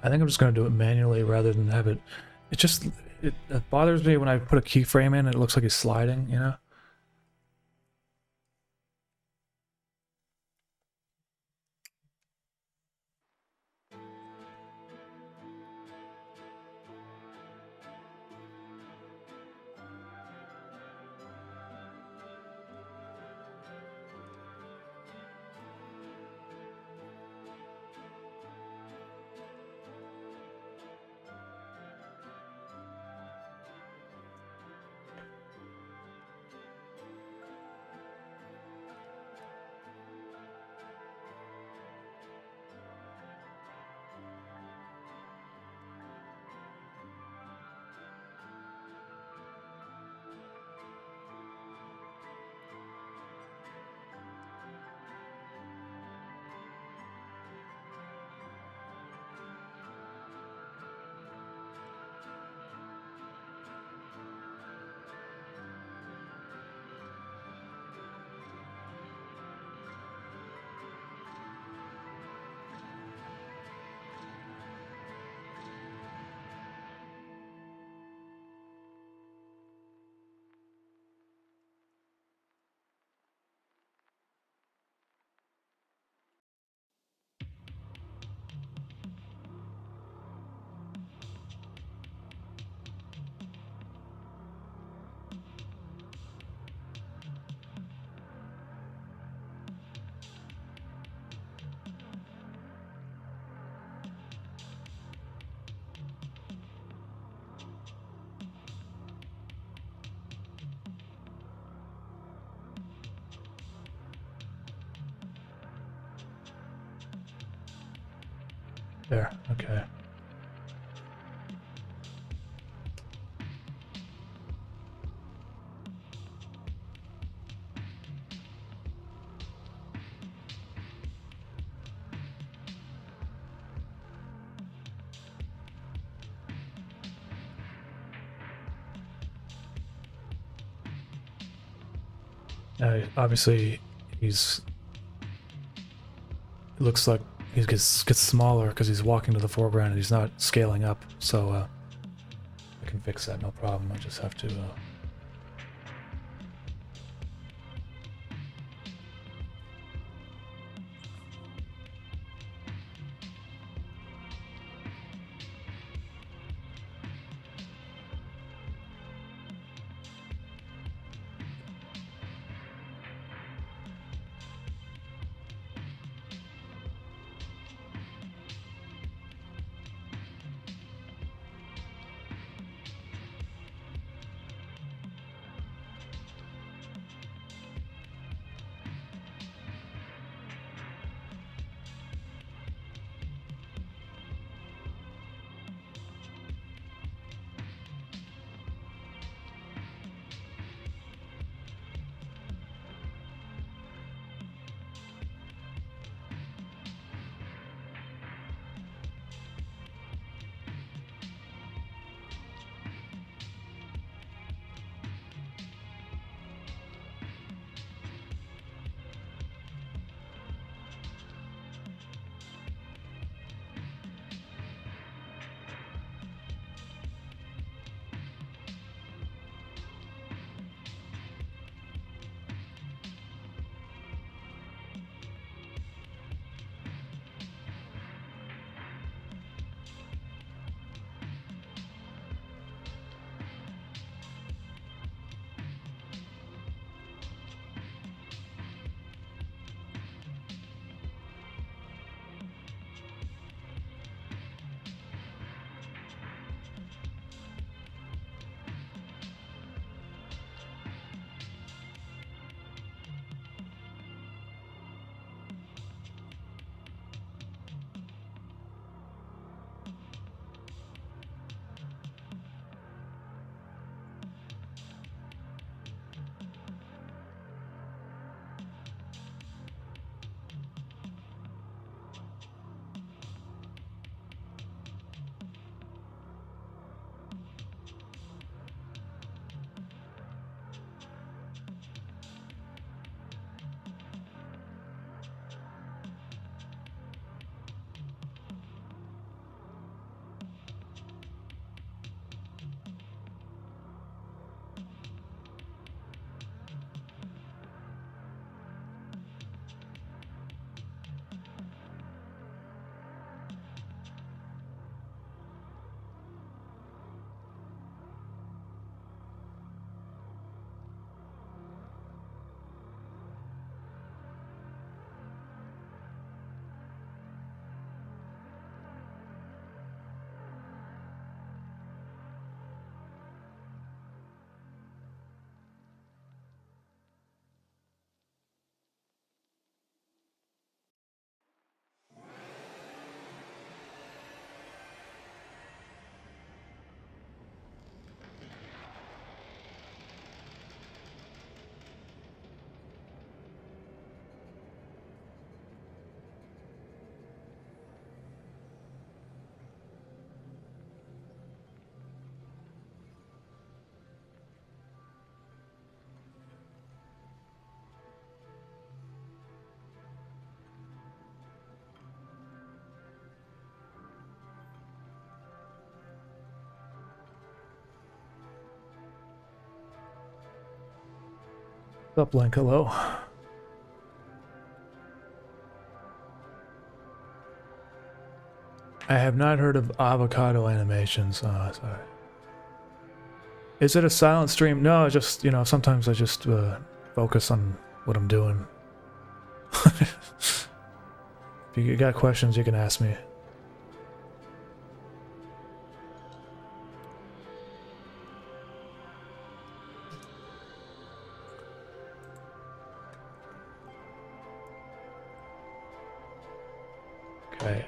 I think I'm just gonna do it manually rather than have it. It bothers me when I put a keyframe in. It looks like it's sliding, you know. There, okay. Obviously, it looks like he gets smaller because he's walking to the foreground and he's not scaling up. So I can fix that, no problem. I just have to. What's up, Link? Hello. I have not heard of avocado animations. Sorry. Is it a silent stream? No, just, you know, sometimes I just focus on what I'm doing. If you got questions, you can ask me. Okay.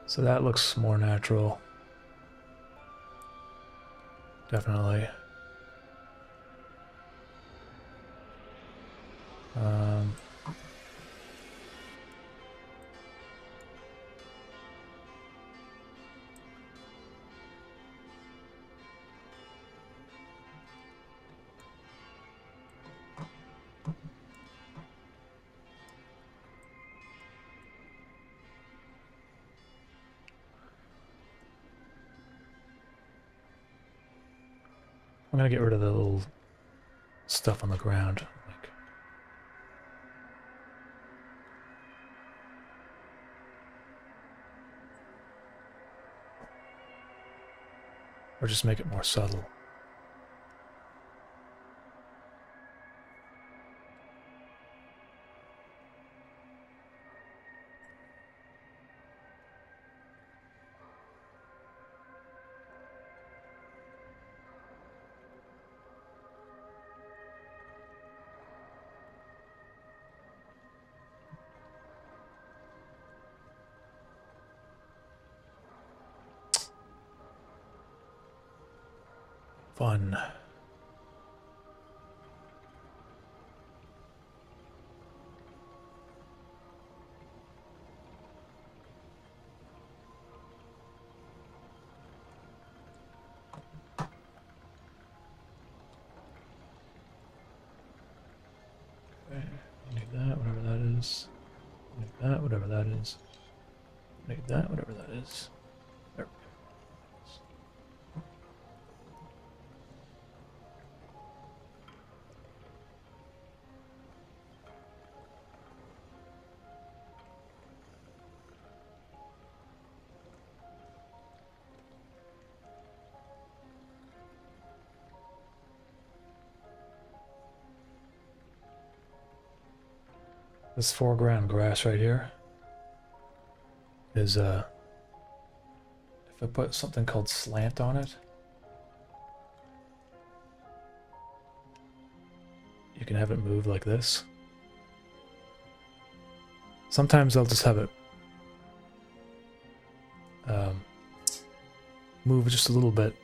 So that looks more natural. Definitely. I'm gonna get rid of the little stuff on the ground. Like, or just make it more subtle. Fun. Okay, need that, whatever that is. Need that, whatever that is. Need that, whatever that is. There we go. This foreground grass right here is if I put something called slant on it, you can have it move like this. Sometimes I'll just have it move just a little bit.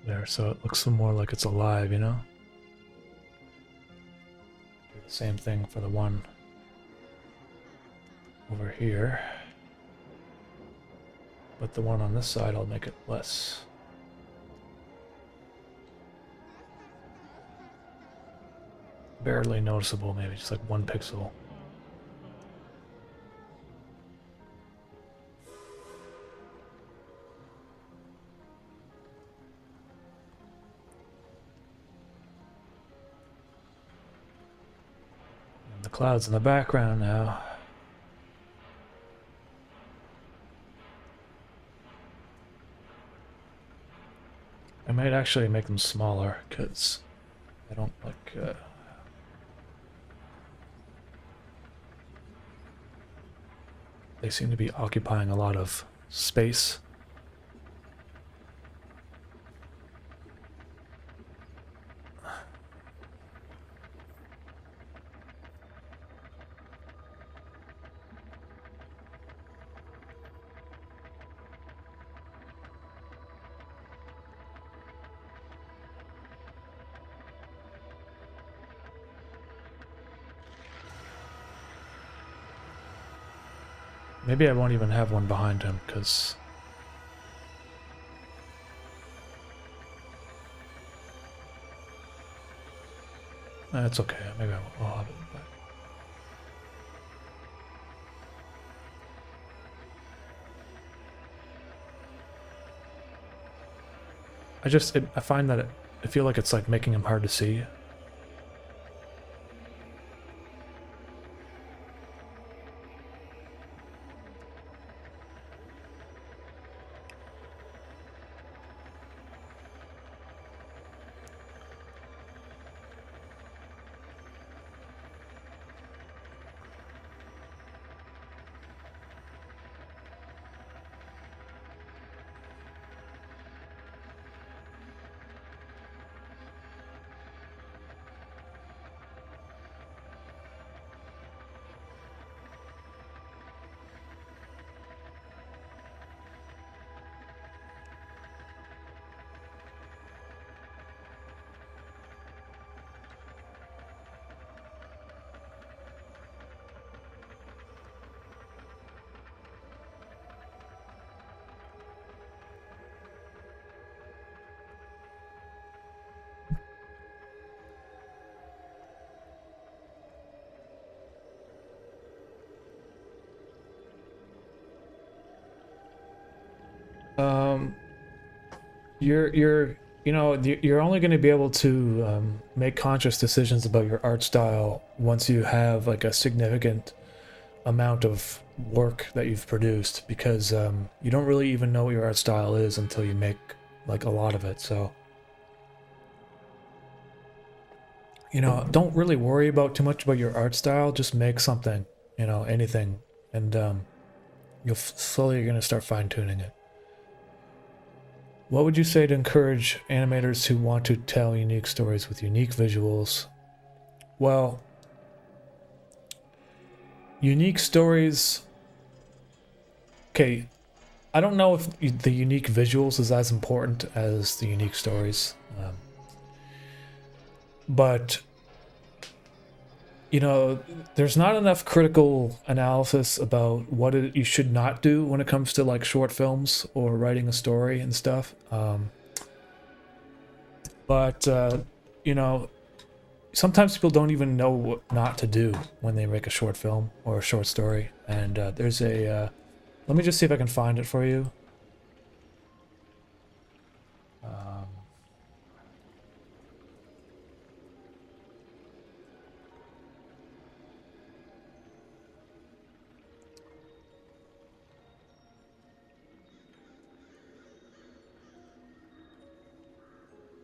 There, so it looks more like it's alive, you know? Do the same thing for the one over here. But the one on this side, I'll make it less. barely noticeable, maybe just like 1 pixel. And the clouds in the background now. I might actually make them smaller because I don't like. They seem to be occupying a lot of space. Maybe I won't even have one behind him, because... That's okay, maybe I'll have it back. I find that I feel like it's like making him hard to see. You're only going to be able to make conscious decisions about your art style once you have like a significant amount of work that you've produced, because you don't really even know what your art style is until you make like a lot of it. So don't really worry about too much about your art style. Just make something, anything, and you're going to start fine-tuning it. What would you say to encourage animators who want to tell unique stories with unique visuals? Well, unique stories... Okay, I don't know if the unique visuals is as important as the unique stories. But, there's not enough critical analysis about what you should not do when it comes to like short films or writing a story and stuff. Sometimes people don't even know what not to do when they make a short film or a short story. And there's a... let me just see if I can find it for you.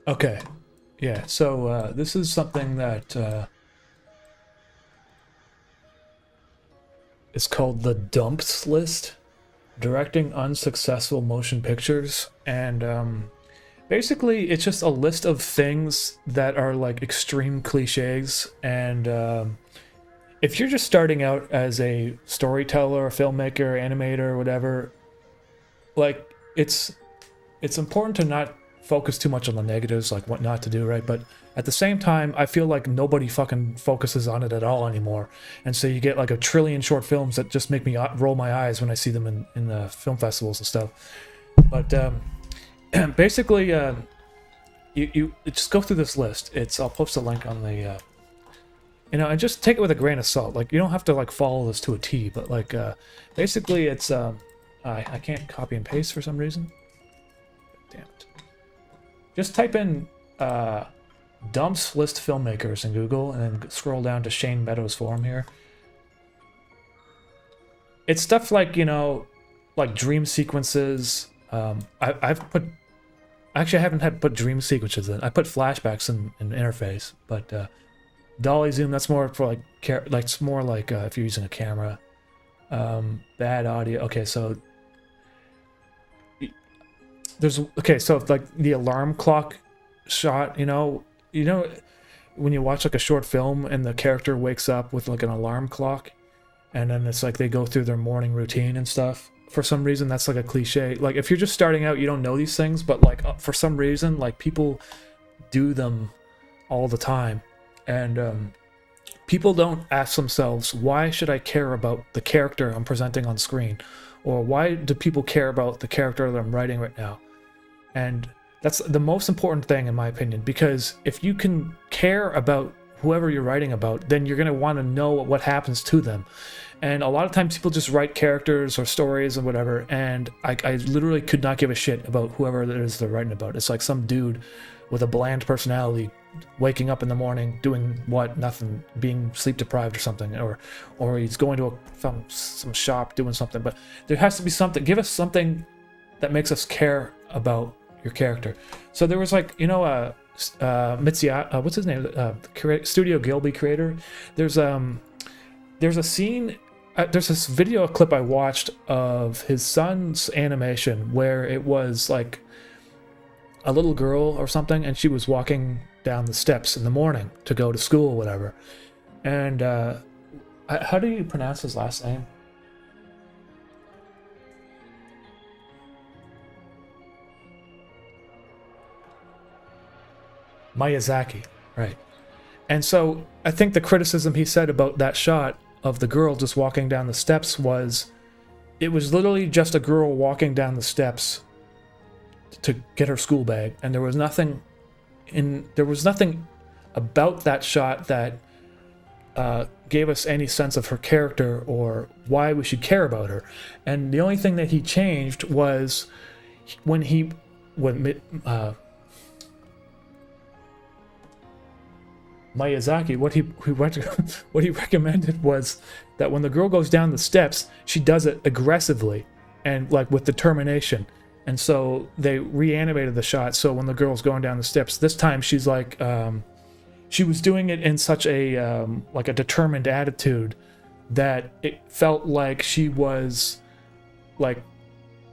Okay, yeah, so this is something that is called the dumps list, directing unsuccessful motion pictures, and basically it's just a list of things that are like extreme cliches, and if you're just starting out as a storyteller, a filmmaker, animator, or whatever, like it's important to not focus too much on the negatives, like what not to do, right? But at the same time, I feel like nobody fucking focuses on it at all anymore. And so you get like a trillion short films that just make me roll my eyes when I see them in the film festivals and stuff. But basically, you just go through this list. I'll post a link on the you know, and just take it with a grain of salt. Like, you don't have to like follow this to a T, but like basically it's I can't copy and paste for some reason. Damn it. Just type in dumps list filmmakers in Google and then scroll down to Shane Meadows' forum here. It's stuff like, you know, like dream sequences. I've put, actually I haven't had put dream sequences in. I put flashbacks in interface, but dolly zoom, that's more for like it's more like if you're using a camera. Bad audio. Okay, so there's so like the alarm clock shot, you know when you watch like a short film and the character wakes up with like an alarm clock, and then it's like they go through their morning routine and stuff. For some reason, that's like a cliche. Like if you're just starting out, you don't know these things, but like for some reason, like people do them all the time, and people don't ask themselves, why should I care about the character I'm presenting on screen, or why do people care about the character that I'm writing right now? And that's the most important thing, in my opinion, because if you can care about whoever you're writing about, then you're going to want to know what happens to them. And a lot of times people just write characters or stories and whatever, and I literally could not give a shit about whoever it is they're writing about. It's like some dude with a bland personality waking up in the morning doing what? Nothing, being sleep deprived or something, or he's going to some shop doing something. But there has to be something. Give us something that makes us care about your character. So there was like, you know, Mitsuya, what's his name? Studio Gilby creator. There's a scene. There's this video clip I watched of his son's animation where it was like a little girl or something, and she was walking down the steps in the morning to go to school or whatever. And how do you pronounce his last name? Miyazaki, right. And so I think the criticism he said about that shot of the girl just walking down the steps was, it was literally just a girl walking down the steps to get her school bag, and there was nothing about that shot that gave us any sense of her character or why we should care about her. And the only thing that he changed was when Miyazaki, what he recommended was that when the girl goes down the steps, she does it aggressively and like with determination. And so they reanimated the shot. So when the girl's going down the steps, this time she's like, she was doing it in such a like a determined attitude that it felt like she was like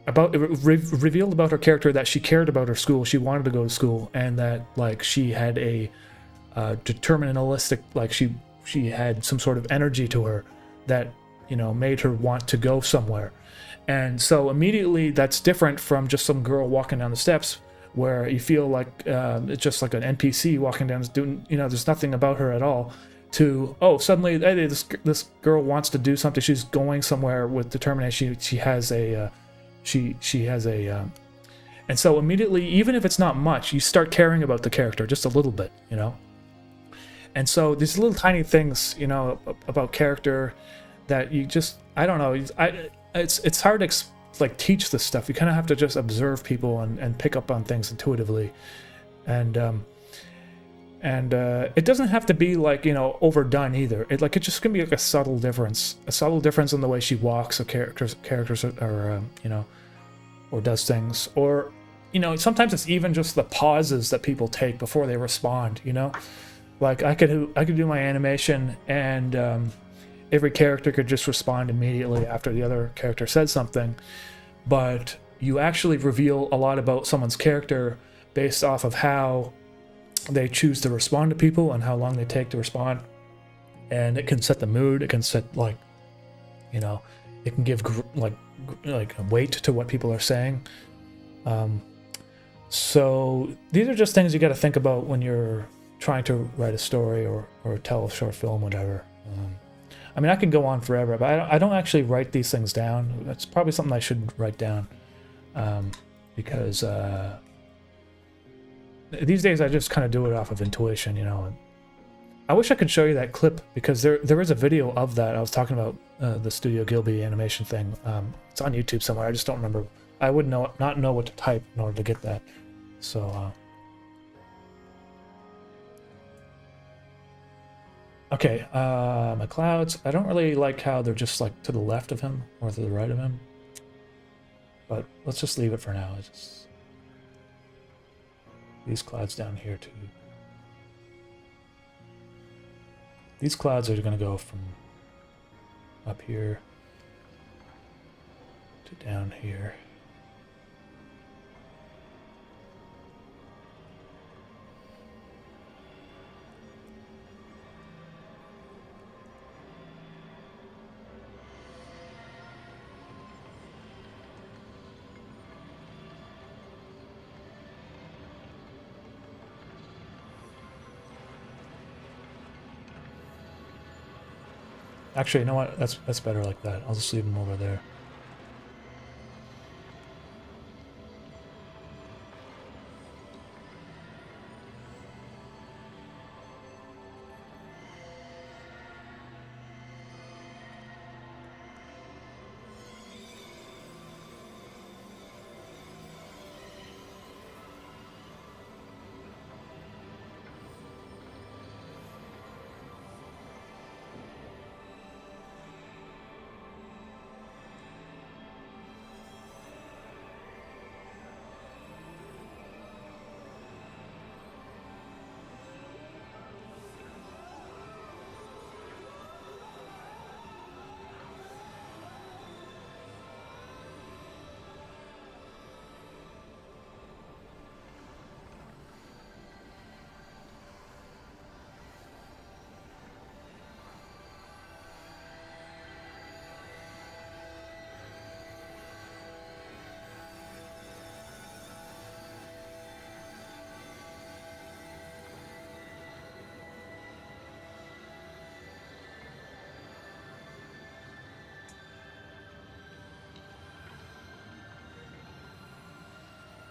revealed about her character that she cared about her school, she wanted to go to school, and that like she had a deterministic, like she had some sort of energy to her that, you know, made her want to go somewhere. And so immediately that's different from just some girl walking down the steps where you feel like it's just like an NPC walking down, doing, you know, there's nothing about her at all, to, oh, suddenly, hey, this girl wants to do something, she's going somewhere with determination, she has a and so immediately, even if it's not much, you start caring about the character just a little bit, you know. And so these little tiny things, you know, about character that you just, I don't know, it's hard to like teach this stuff. You kind of have to just observe people and pick up on things intuitively, and it doesn't have to be like, you know, overdone either. It just can be like a subtle difference in the way she walks, or characters are you know, or does things, or, you know, sometimes it's even just the pauses that people take before they respond, you know. Like I could do my animation, and every character could just respond immediately after the other character said something, but you actually reveal a lot about someone's character based off of how they choose to respond to people and how long they take to respond. And it can set the mood. It can set, like, you know, it can give like weight to what people are saying. So these are just things you got to think about when you're trying to write a story or tell a short film, whatever. I mean, I could go on forever, but I don't actually write these things down. That's probably something I should write down, because these days I just kind of do it off of intuition, you know. I wish I could show you that clip because there is a video of that. I was talking about the Studio Gilby animation thing. It's on YouTube somewhere. I just don't remember. I would not know what to type in order to get that. So okay, my clouds. I don't really like how they're just like to the left of him or to the right of him. But let's just leave it for now. It's just these clouds down here too. These clouds are going to go from up here to down here. Actually, you know what? That's better like that. I'll just leave them over there.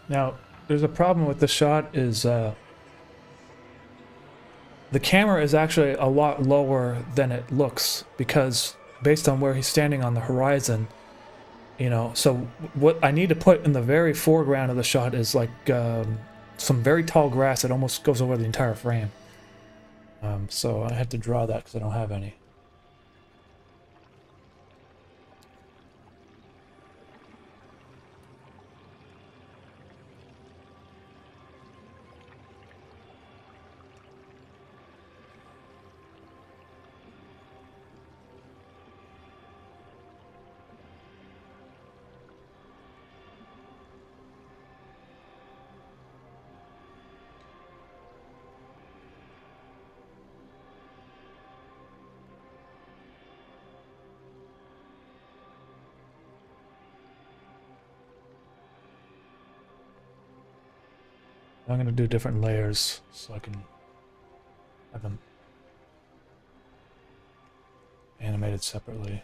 Now, there's a problem with the shot is the camera is actually a lot lower than it looks because based on where he's standing on the horizon, you know, so what I need to put in the very foreground of the shot is like some very tall grass that almost goes over the entire frame. So I had to draw that because I don't have any. I'm going to do different layers so I can have them animated separately.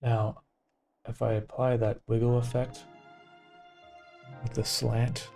Now, if I apply that wiggle effect with the slant,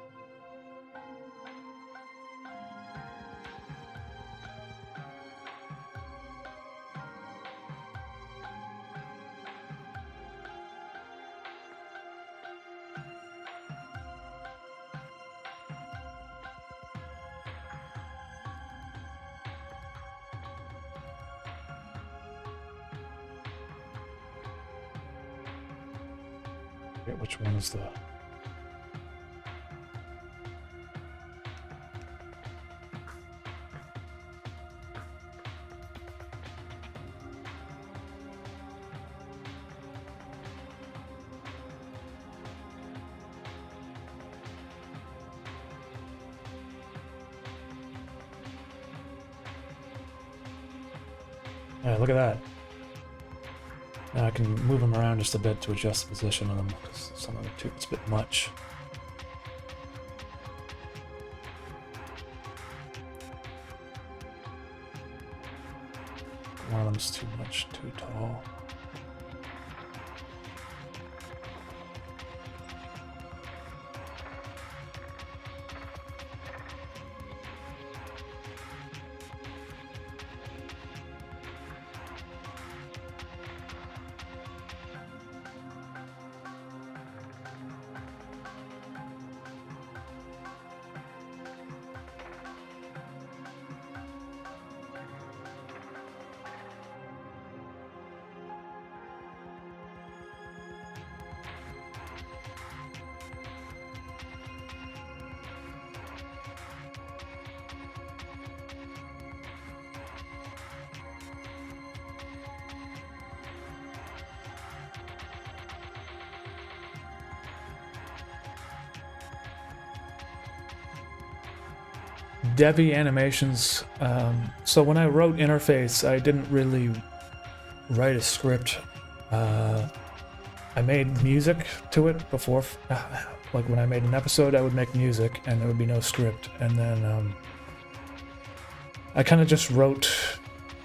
I forget which one is the... Yeah, look at that. Now I can move them around just a bit to adjust the position of them, because some of it's a bit much. One of them's too much, too tall. Devi animations. So when I wrote interface, I didn't really write a script. I made music to it before. Like when I made an episode, I would make music and there would be no script. And then I kind of just wrote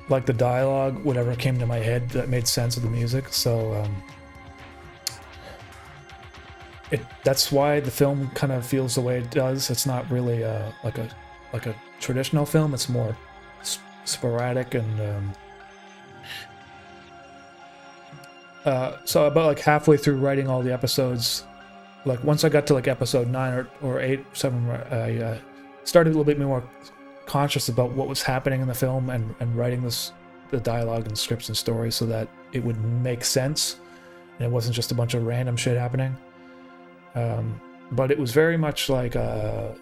like the dialogue, whatever came to my head that made sense of the music. So that's why the film kind of feels the way it does. It's not really like a traditional film. It's more sporadic and so about like halfway through writing all the episodes, like once I got to like episode 9 or 8, 7, I started a little bit more conscious about what was happening in the film and writing the dialogue and scripts and stories so that it would make sense and it wasn't just a bunch of random shit happening. But it was very much like a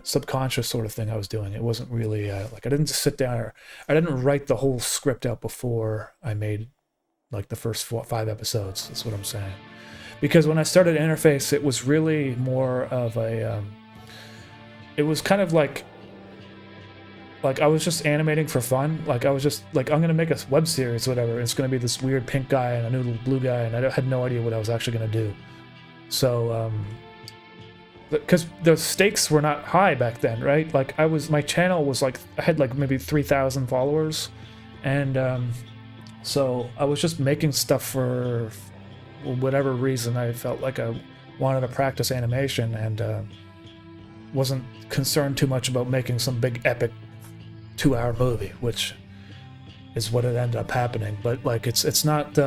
subconscious sort of thing I was doing. It wasn't really like I didn't just sit down I didn't write the whole script out before I made like the first 5 episodes. That's what I'm saying. Because when I started Interface, it was really more of a it was kind of like I was just animating for fun. Like I was just like, I'm gonna make a web series or whatever. It's gonna be this weird pink guy and a noodle blue guy, and I had no idea what I was actually gonna do. So because the stakes were not high back then, right? Like my channel was like, I had like maybe 3,000 followers, and so I was just making stuff for whatever reason. I felt like I wanted to practice animation and wasn't concerned too much about making some big epic 2-hour movie, which is what it ended up happening. But like it's not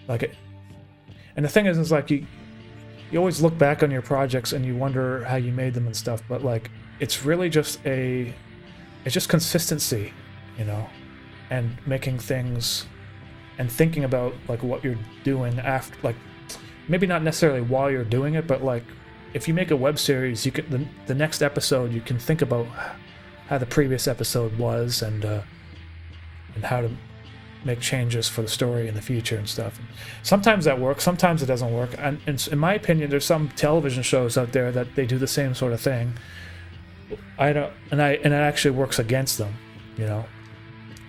like it. And the thing is like you always look back on your projects and you wonder how you made them and stuff, but like it's really just it's just consistency, you know, and making things and thinking about like what you're doing after, like maybe not necessarily while you're doing it, but like if you make a web series, you can the next episode you can think about how the previous episode was and how to make changes for the story in the future and stuff. And sometimes that works, sometimes it doesn't work. And in my opinion, there's some television shows out there that they do the same sort of thing. And it actually works against them, you know.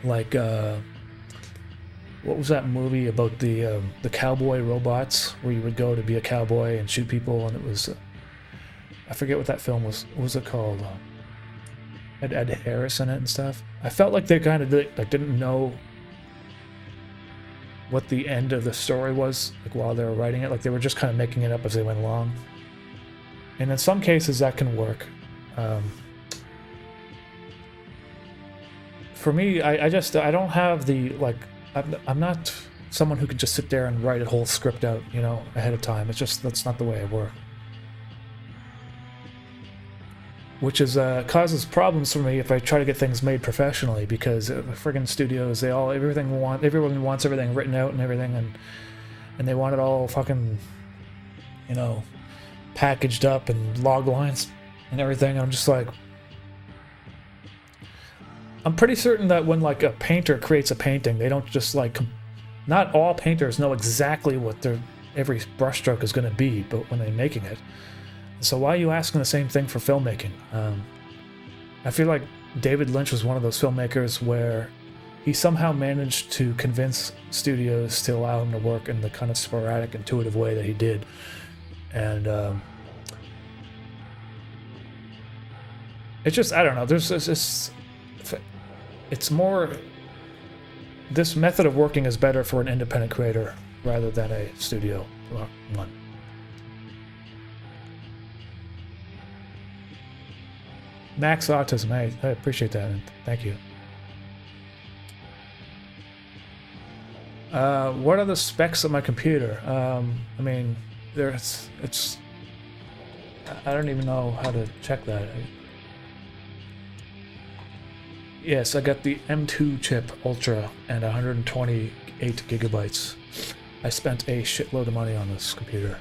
Like what was that movie about the cowboy robots where you would go to be a cowboy and shoot people, and it was I forget what that film was. What was it called? Had Ed Harris in it and stuff. I felt like they kind of didn't know what the end of the story was, like while they were writing it. Like they were just kind of making it up as they went along. And in some cases that can work. For me, I don't have the, like, I'm not someone who could just sit there and write a whole script out, you know, ahead of time. It's just, that's not the way I work. Which is causes problems for me if I try to get things made professionally, because friggin' studios, everyone wants everything written out and everything, and they want it all fucking, you know, packaged up and log lines and everything. I'm just like, I'm pretty certain that when like a painter creates a painting, they don't just like, not all painters know exactly what their every brushstroke is going to be, but when they're making it. So why are you asking the same thing for filmmaking? I feel like David Lynch was one of those filmmakers where he somehow managed to convince studios to allow him to work in the kind of sporadic, intuitive way that he did. And it's just, I don't know, there's this, it's more, this method of working is better for an independent creator rather than a studio one. Max Autism, I appreciate that, and thank you. What are the specs of my computer? I mean, it's I don't even know how to check that. Yes, I got the M2 chip Ultra and 128 gigabytes. I spent a shitload of money on this computer.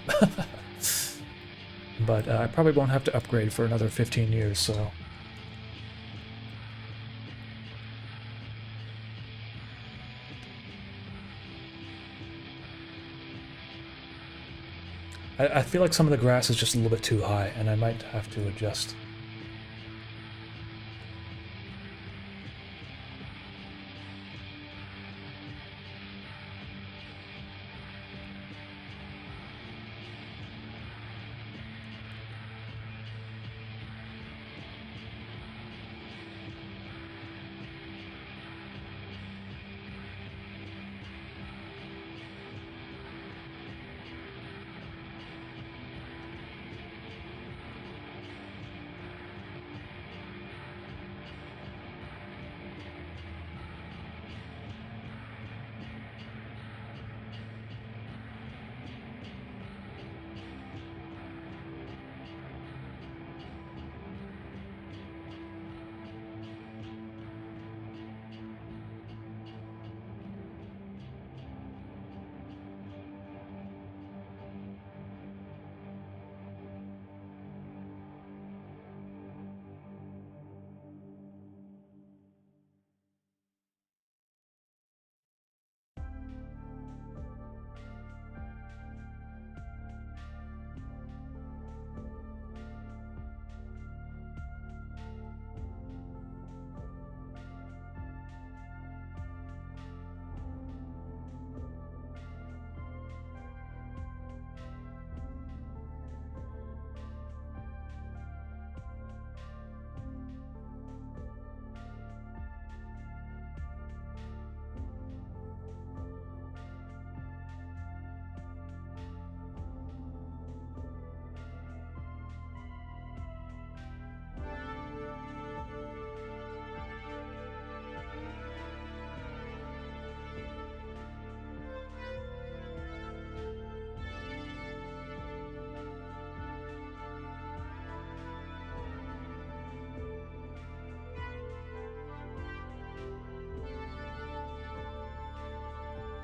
But I probably won't have to upgrade for another 15 years, so... I feel like some of the grass is just a little bit too high, and I might have to adjust.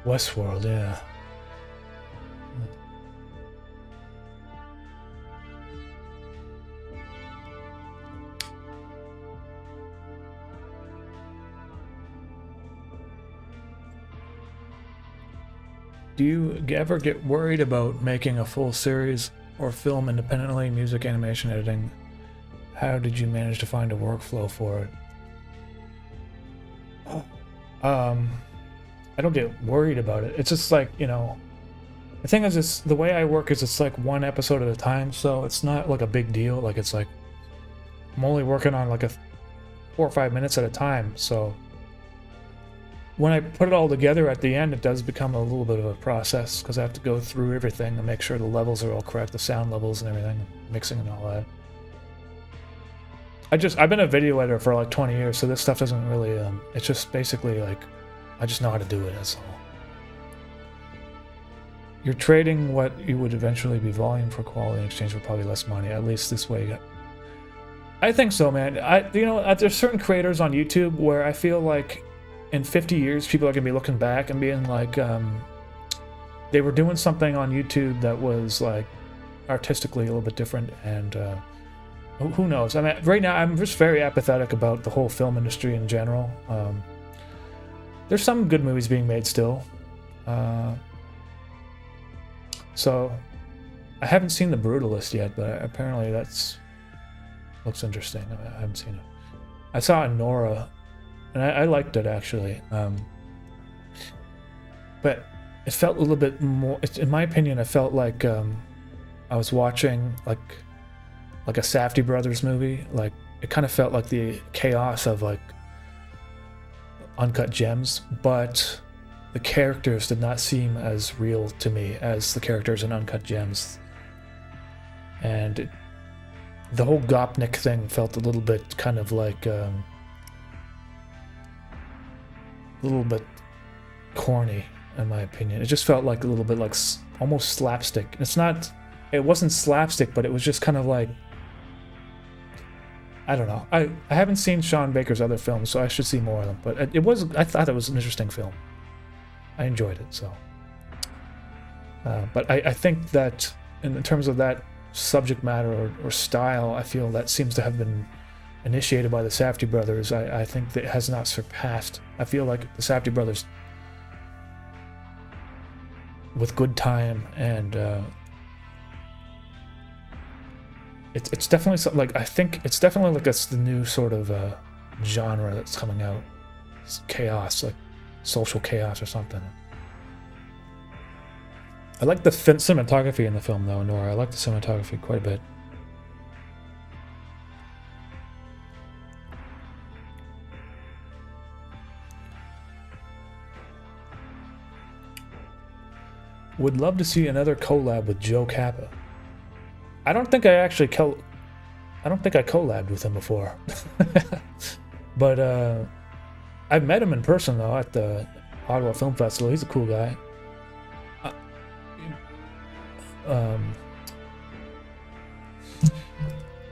Westworld, yeah. Do you ever get worried about making a full series or film independently, music, animation, editing? How did you manage to find a workflow for it? I don't get worried about it. It's just like, you know, the thing is, it's the way I work is it's like one episode at a time, so it's not like a big deal. Like it's like I'm only working on like 4 or 5 minutes at a time, so when I put it all together at the end, it does become a little bit of a process because I have to go through everything and make sure the levels are all correct, the sound levels and everything, mixing and all that. I've been a video editor for like 20 years, so this stuff doesn't really, it's just basically like, I just know how to do it, that's all. You're trading what you would eventually be volume for quality in exchange for probably less money, at least this way. I think so, man. There's certain creators on YouTube where I feel like in 50 years, people are gonna be looking back and being like, they were doing something on YouTube that was like artistically a little bit different, and who knows? I mean, right now I'm just very apathetic about the whole film industry in general. There's some good movies being made still. So I haven't seen The Brutalist yet, but apparently looks interesting. I haven't seen it. I saw Nora, and I liked it actually. But it felt a little bit more, in my opinion, it felt like I was watching like a Safdie Brothers movie. Like, it kind of felt like the chaos of like Uncut Gems, but the characters did not seem as real to me as the characters in Uncut Gems. And the whole Gopnik thing felt a little bit kind of like a little bit corny, in my opinion. It just felt like a little bit like almost slapstick. It wasn't slapstick, but it was just kind of like, I don't know. I haven't seen Sean Baker's other films, so I should see more of them. But I thought it was an interesting film. I enjoyed it, so. But I think that in terms of that subject matter or style, I feel that seems to have been initiated by the Safdie brothers. I think that it has not surpassed. I feel like the Safdie brothers, with Good Time and it's definitely something like, I think it's definitely like that's the new sort of genre that's coming out. It's chaos, like social chaos or something. I like the cinematography in the film though, Nora. I like the cinematography quite a bit. Would love to see another collab with Joe Kappa. I don't think I actually collabed with him before. But I've met him in person though at the Ottawa Film Festival. He's a cool guy.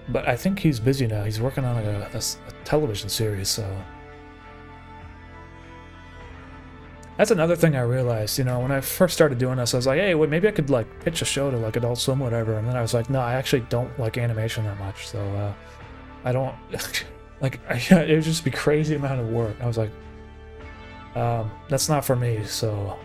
But I think he's busy now. He's working on like a television series, so that's another thing I realized. When I first started doing this, I was like, hey, wait, maybe I could like pitch a show to like Adult Swim, whatever. And then I was like, no, I actually don't like animation that much, so I don't like. It would just be crazy amount of work. I was like, that's not for me, so.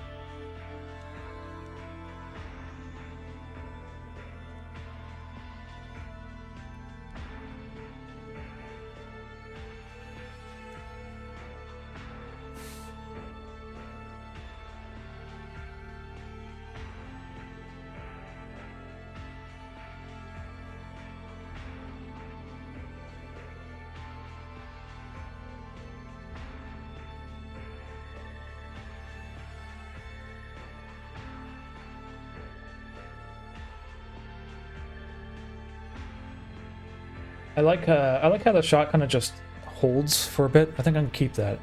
I like how the shot kind of just holds for a bit. I think I can keep that.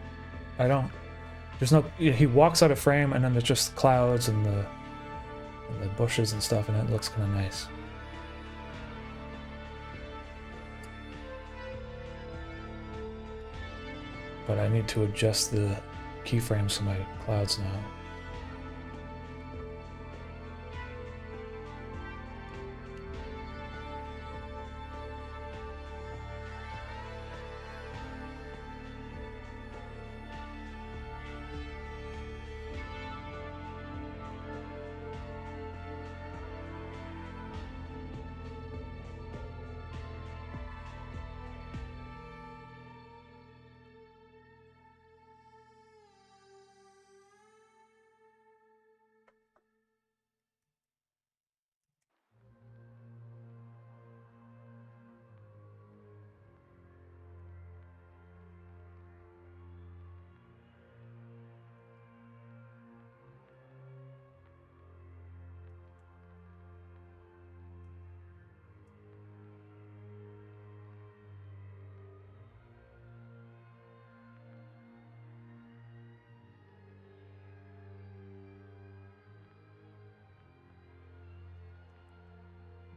He walks out of frame and then there's just clouds and the bushes and stuff, and it looks kind of nice. But I need to adjust the keyframes to my clouds now.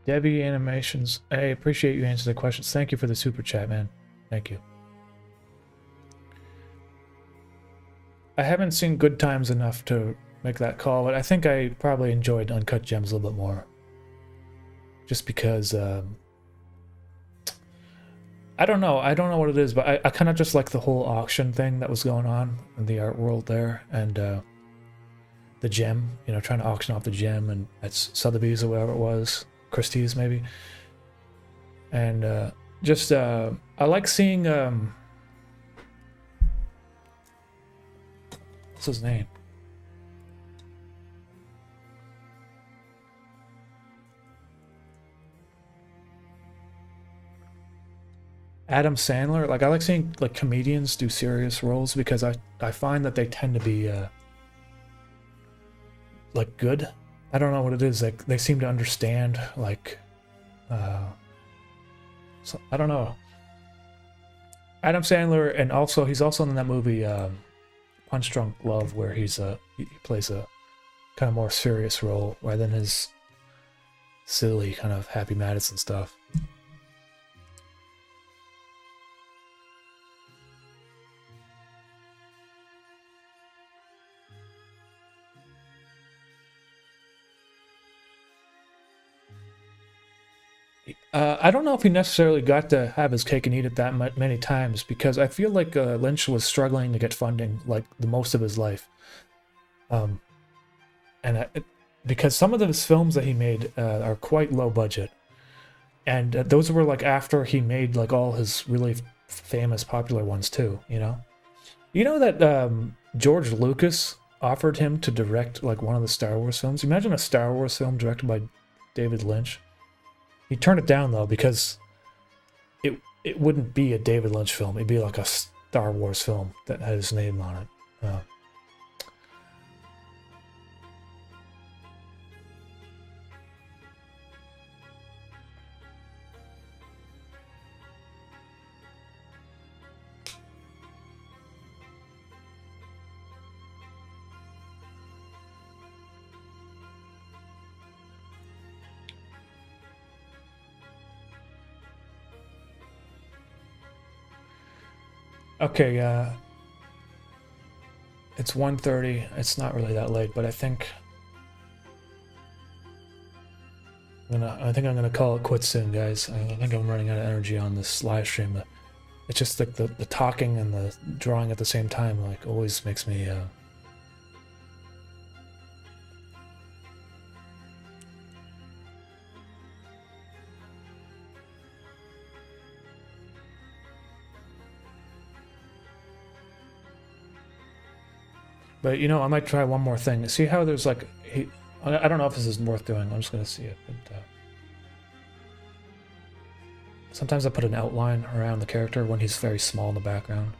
Debbie Animations. I appreciate you answering the questions. Thank you for the super chat, man. Thank you. I haven't seen Good Times enough to make that call, but I think I probably enjoyed Uncut Gems a little bit more. Just because, I don't know what it is, but I kind of just like the whole auction thing that was going on in the art world there, and the gem, you know, trying to auction off the gem, and at Sotheby's or whatever it was, Christie's maybe. And I like seeing, what's his name? Adam Sandler. Like, I like seeing like comedians do serious roles because I find that they tend to be like good. I don't know what it is. Like, they seem to understand, like, so I don't know. Adam Sandler, and also he's also in that movie Punch Drunk Love, where he plays a kind of more serious role rather than his silly kind of Happy Madison stuff. I don't know if he necessarily got to have his cake and eat it that many times, because I feel like Lynch was struggling to get funding like the most of his life. Because some of his films that he made are quite low budget, and those were like after he made like all his really famous popular ones too. You know that George Lucas offered him to direct like one of the Star Wars films. Imagine a Star Wars film directed by David Lynch. He turned it down though because it wouldn't be a David Lynch film. It'd be like a Star Wars film that had his name on it. Okay, it's 1:30. It's not really that late, but I think I'm gonna call it quits soon, guys. I think I'm running out of energy on this live stream. It's just like the talking and the drawing at the same time, like, always makes me But I might try one more thing. See how there's like I don't know if this is worth doing. I'm just gonna see it. But, sometimes I put an outline around the character when he's very small in the background.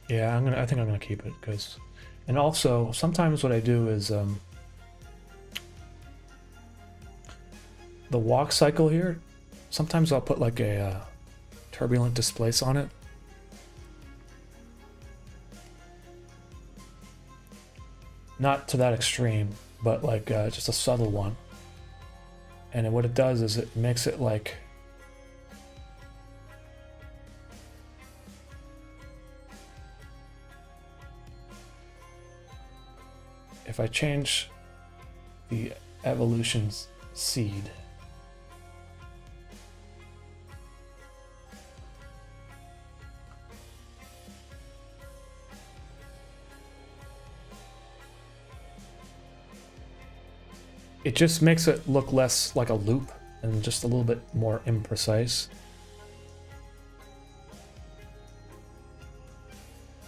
Yeah, I think I'm gonna keep it because, and also sometimes what I do is the walk cycle here. Sometimes I'll put like a turbulent displace on it. Not to that extreme, but like just a subtle one. And what it does is it makes it like if I change the evolution seed, it just makes it look less like a loop and just a little bit more imprecise.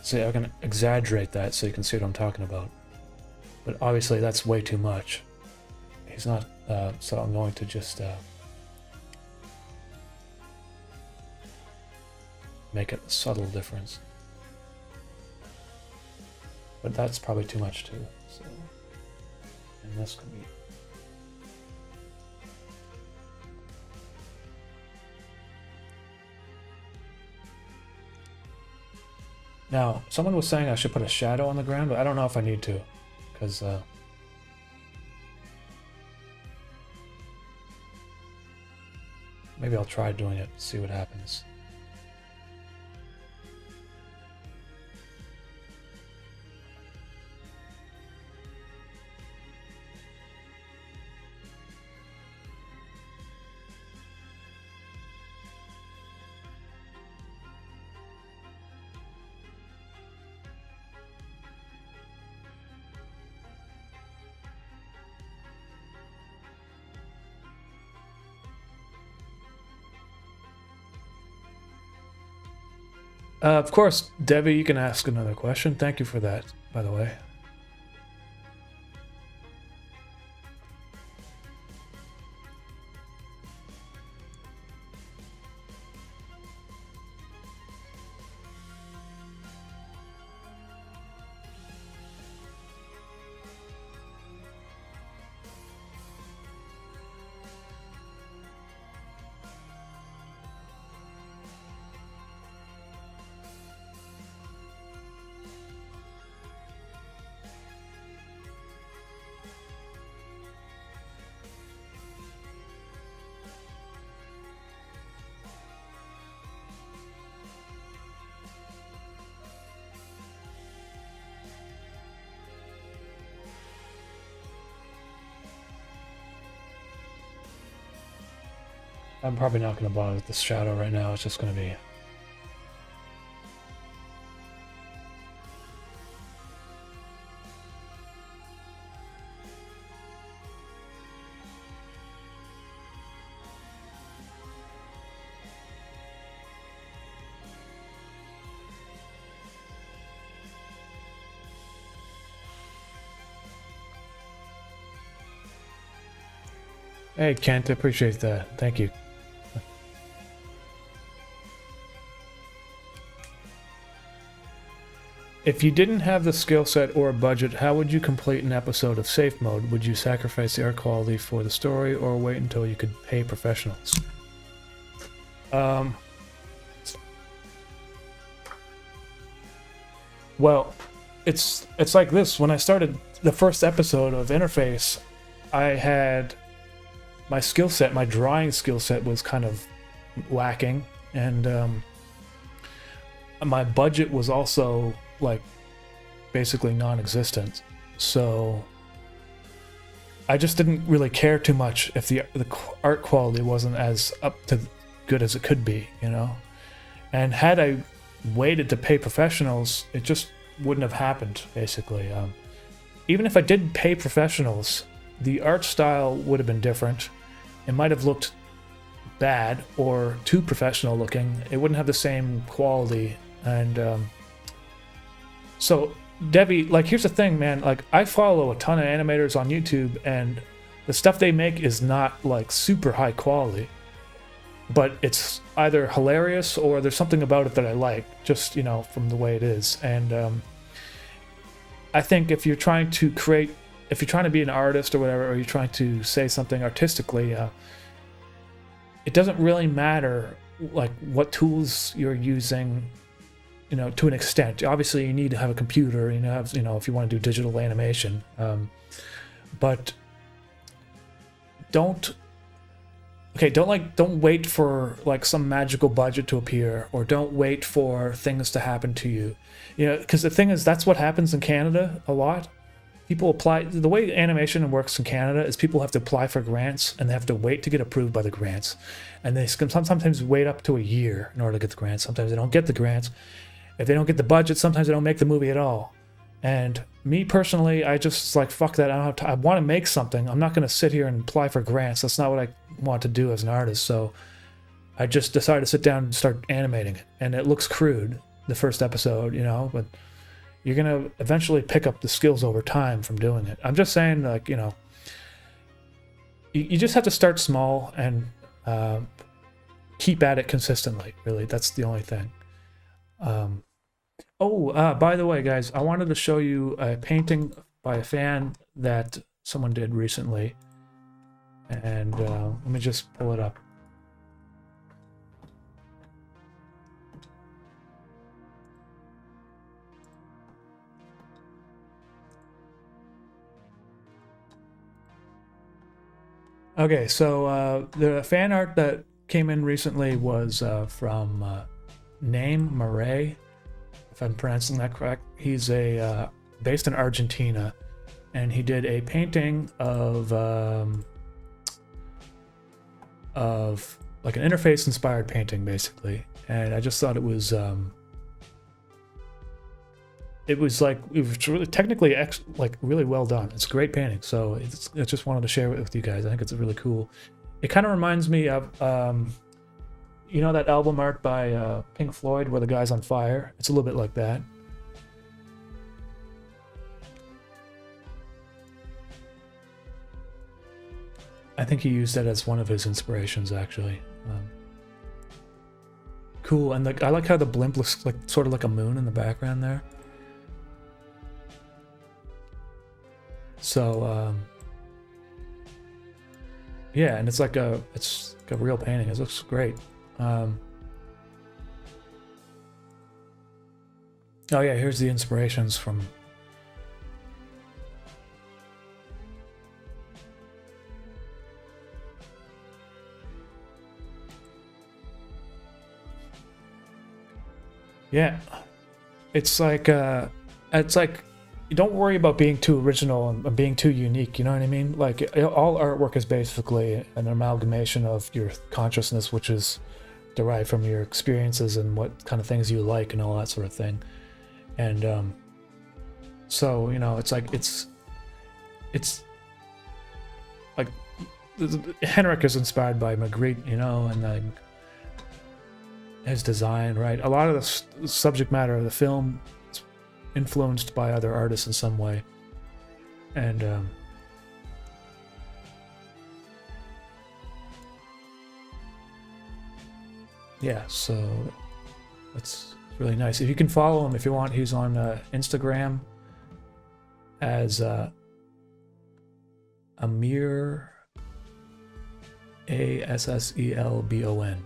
So I'm gonna exaggerate that so you can see what I'm talking about. But obviously that's way too much. He's not, so I'm going to just make it a subtle difference. But that's probably too much too. So, and this can be. Now, someone was saying I should put a shadow on the ground, but I don't know if I need to, because maybe I'll try doing it, see what happens. Of course, Debbie, you can ask another question. Thank you for that, by the way. I'm probably not going to bother with this shadow right now. It's just going to be... Hey, Kent, I appreciate that. Thank you. If you didn't have the skill set or a budget, how would you complete an episode of safe mode? Would you sacrifice the art quality for the story or wait until you could pay professionals? Well, it's like this. When I started the first episode of Interface, I had my skill set, my drawing skill set was kind of lacking, and my budget was also like basically non-existent. So I just didn't really care too much if the art quality wasn't as up to good as it could be, you know. And had I waited to pay professionals, it just wouldn't have happened, basically. Even if I did pay professionals, the art style would have been different. It might have looked bad or too professional looking. It wouldn't have the same quality. And so Debbie, like, here's the thing, man. Like, I follow a ton of animators on YouTube, and the stuff they make is not like super high quality, but it's either hilarious or there's something about it that I like, just, you know, from the way it is. And I think if you're trying to create, if you're trying to be an artist or whatever, or you're trying to say something artistically, it doesn't really matter like what tools you're using, you know, to an extent. Obviously you need to have a computer, you know, have, you know, if you want to do digital animation, but don't wait for like some magical budget to appear, or don't wait for things to happen to you, you know, because the thing is, that's what happens in Canada a lot. People apply, the way animation works in Canada is people have to apply for grants, and they have to wait to get approved by the grants, and they sometimes wait up to a year in order to get the grants. Sometimes they don't get the grants. If they don't get the budget, sometimes they don't make the movie at all. And me personally, I just like, fuck that. I don't have time. I want to make something. I'm not going to sit here and apply for grants. That's not what I want to do as an artist. So I just decided to sit down and start animating it. And it looks crude, the first episode, you know, but you're gonna eventually pick up the skills over time from doing it. I'm just saying, like, you know, you just have to start small and keep at it consistently. Really, that's the only thing. By the way, guys, I wanted to show you a painting by a fan that someone did recently, and let me just pull it up. Okay, so the fan art that came in recently was from Name Murray, if I'm pronouncing that correct. He's based in Argentina, and he did a painting of like an interface-inspired painting, basically. And I just thought it was really technically really well done. It's a great painting, so I just wanted to share it with you guys. I think it's really cool. It kind of reminds me of you know that album art by Pink Floyd where the guy's on fire? It's a little bit like that. I think he used that as one of his inspirations, actually. Cool, and I like how the blimp looks like sort of like a moon in the background there. So yeah, and it's like a real painting. It looks great. Oh yeah, here's the inspirations from. Yeah, it's like don't worry about being too original and being too unique, you know what I mean? Like, all artwork is basically an amalgamation of your consciousness, which is derived from your experiences and what kind of things you like and all that sort of thing. And so, you know, it's like Henrik is inspired by Magritte, you know, and like his design, right? A lot of the subject matter of the film is influenced by other artists in some way, and yeah, so that's really nice. If you can follow him if you want, he's on Instagram as Amir, ASSELBON.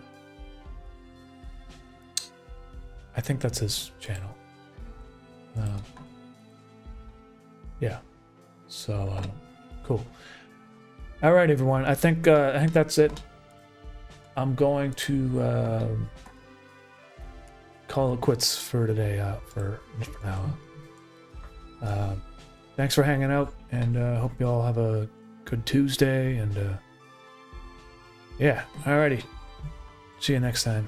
I think that's his channel. Yeah, so cool. All right, everyone. I think that's it. I'm going to call it quits for today. For now. Thanks for hanging out, and hope you all have a good Tuesday. And yeah, alrighty. See you next time.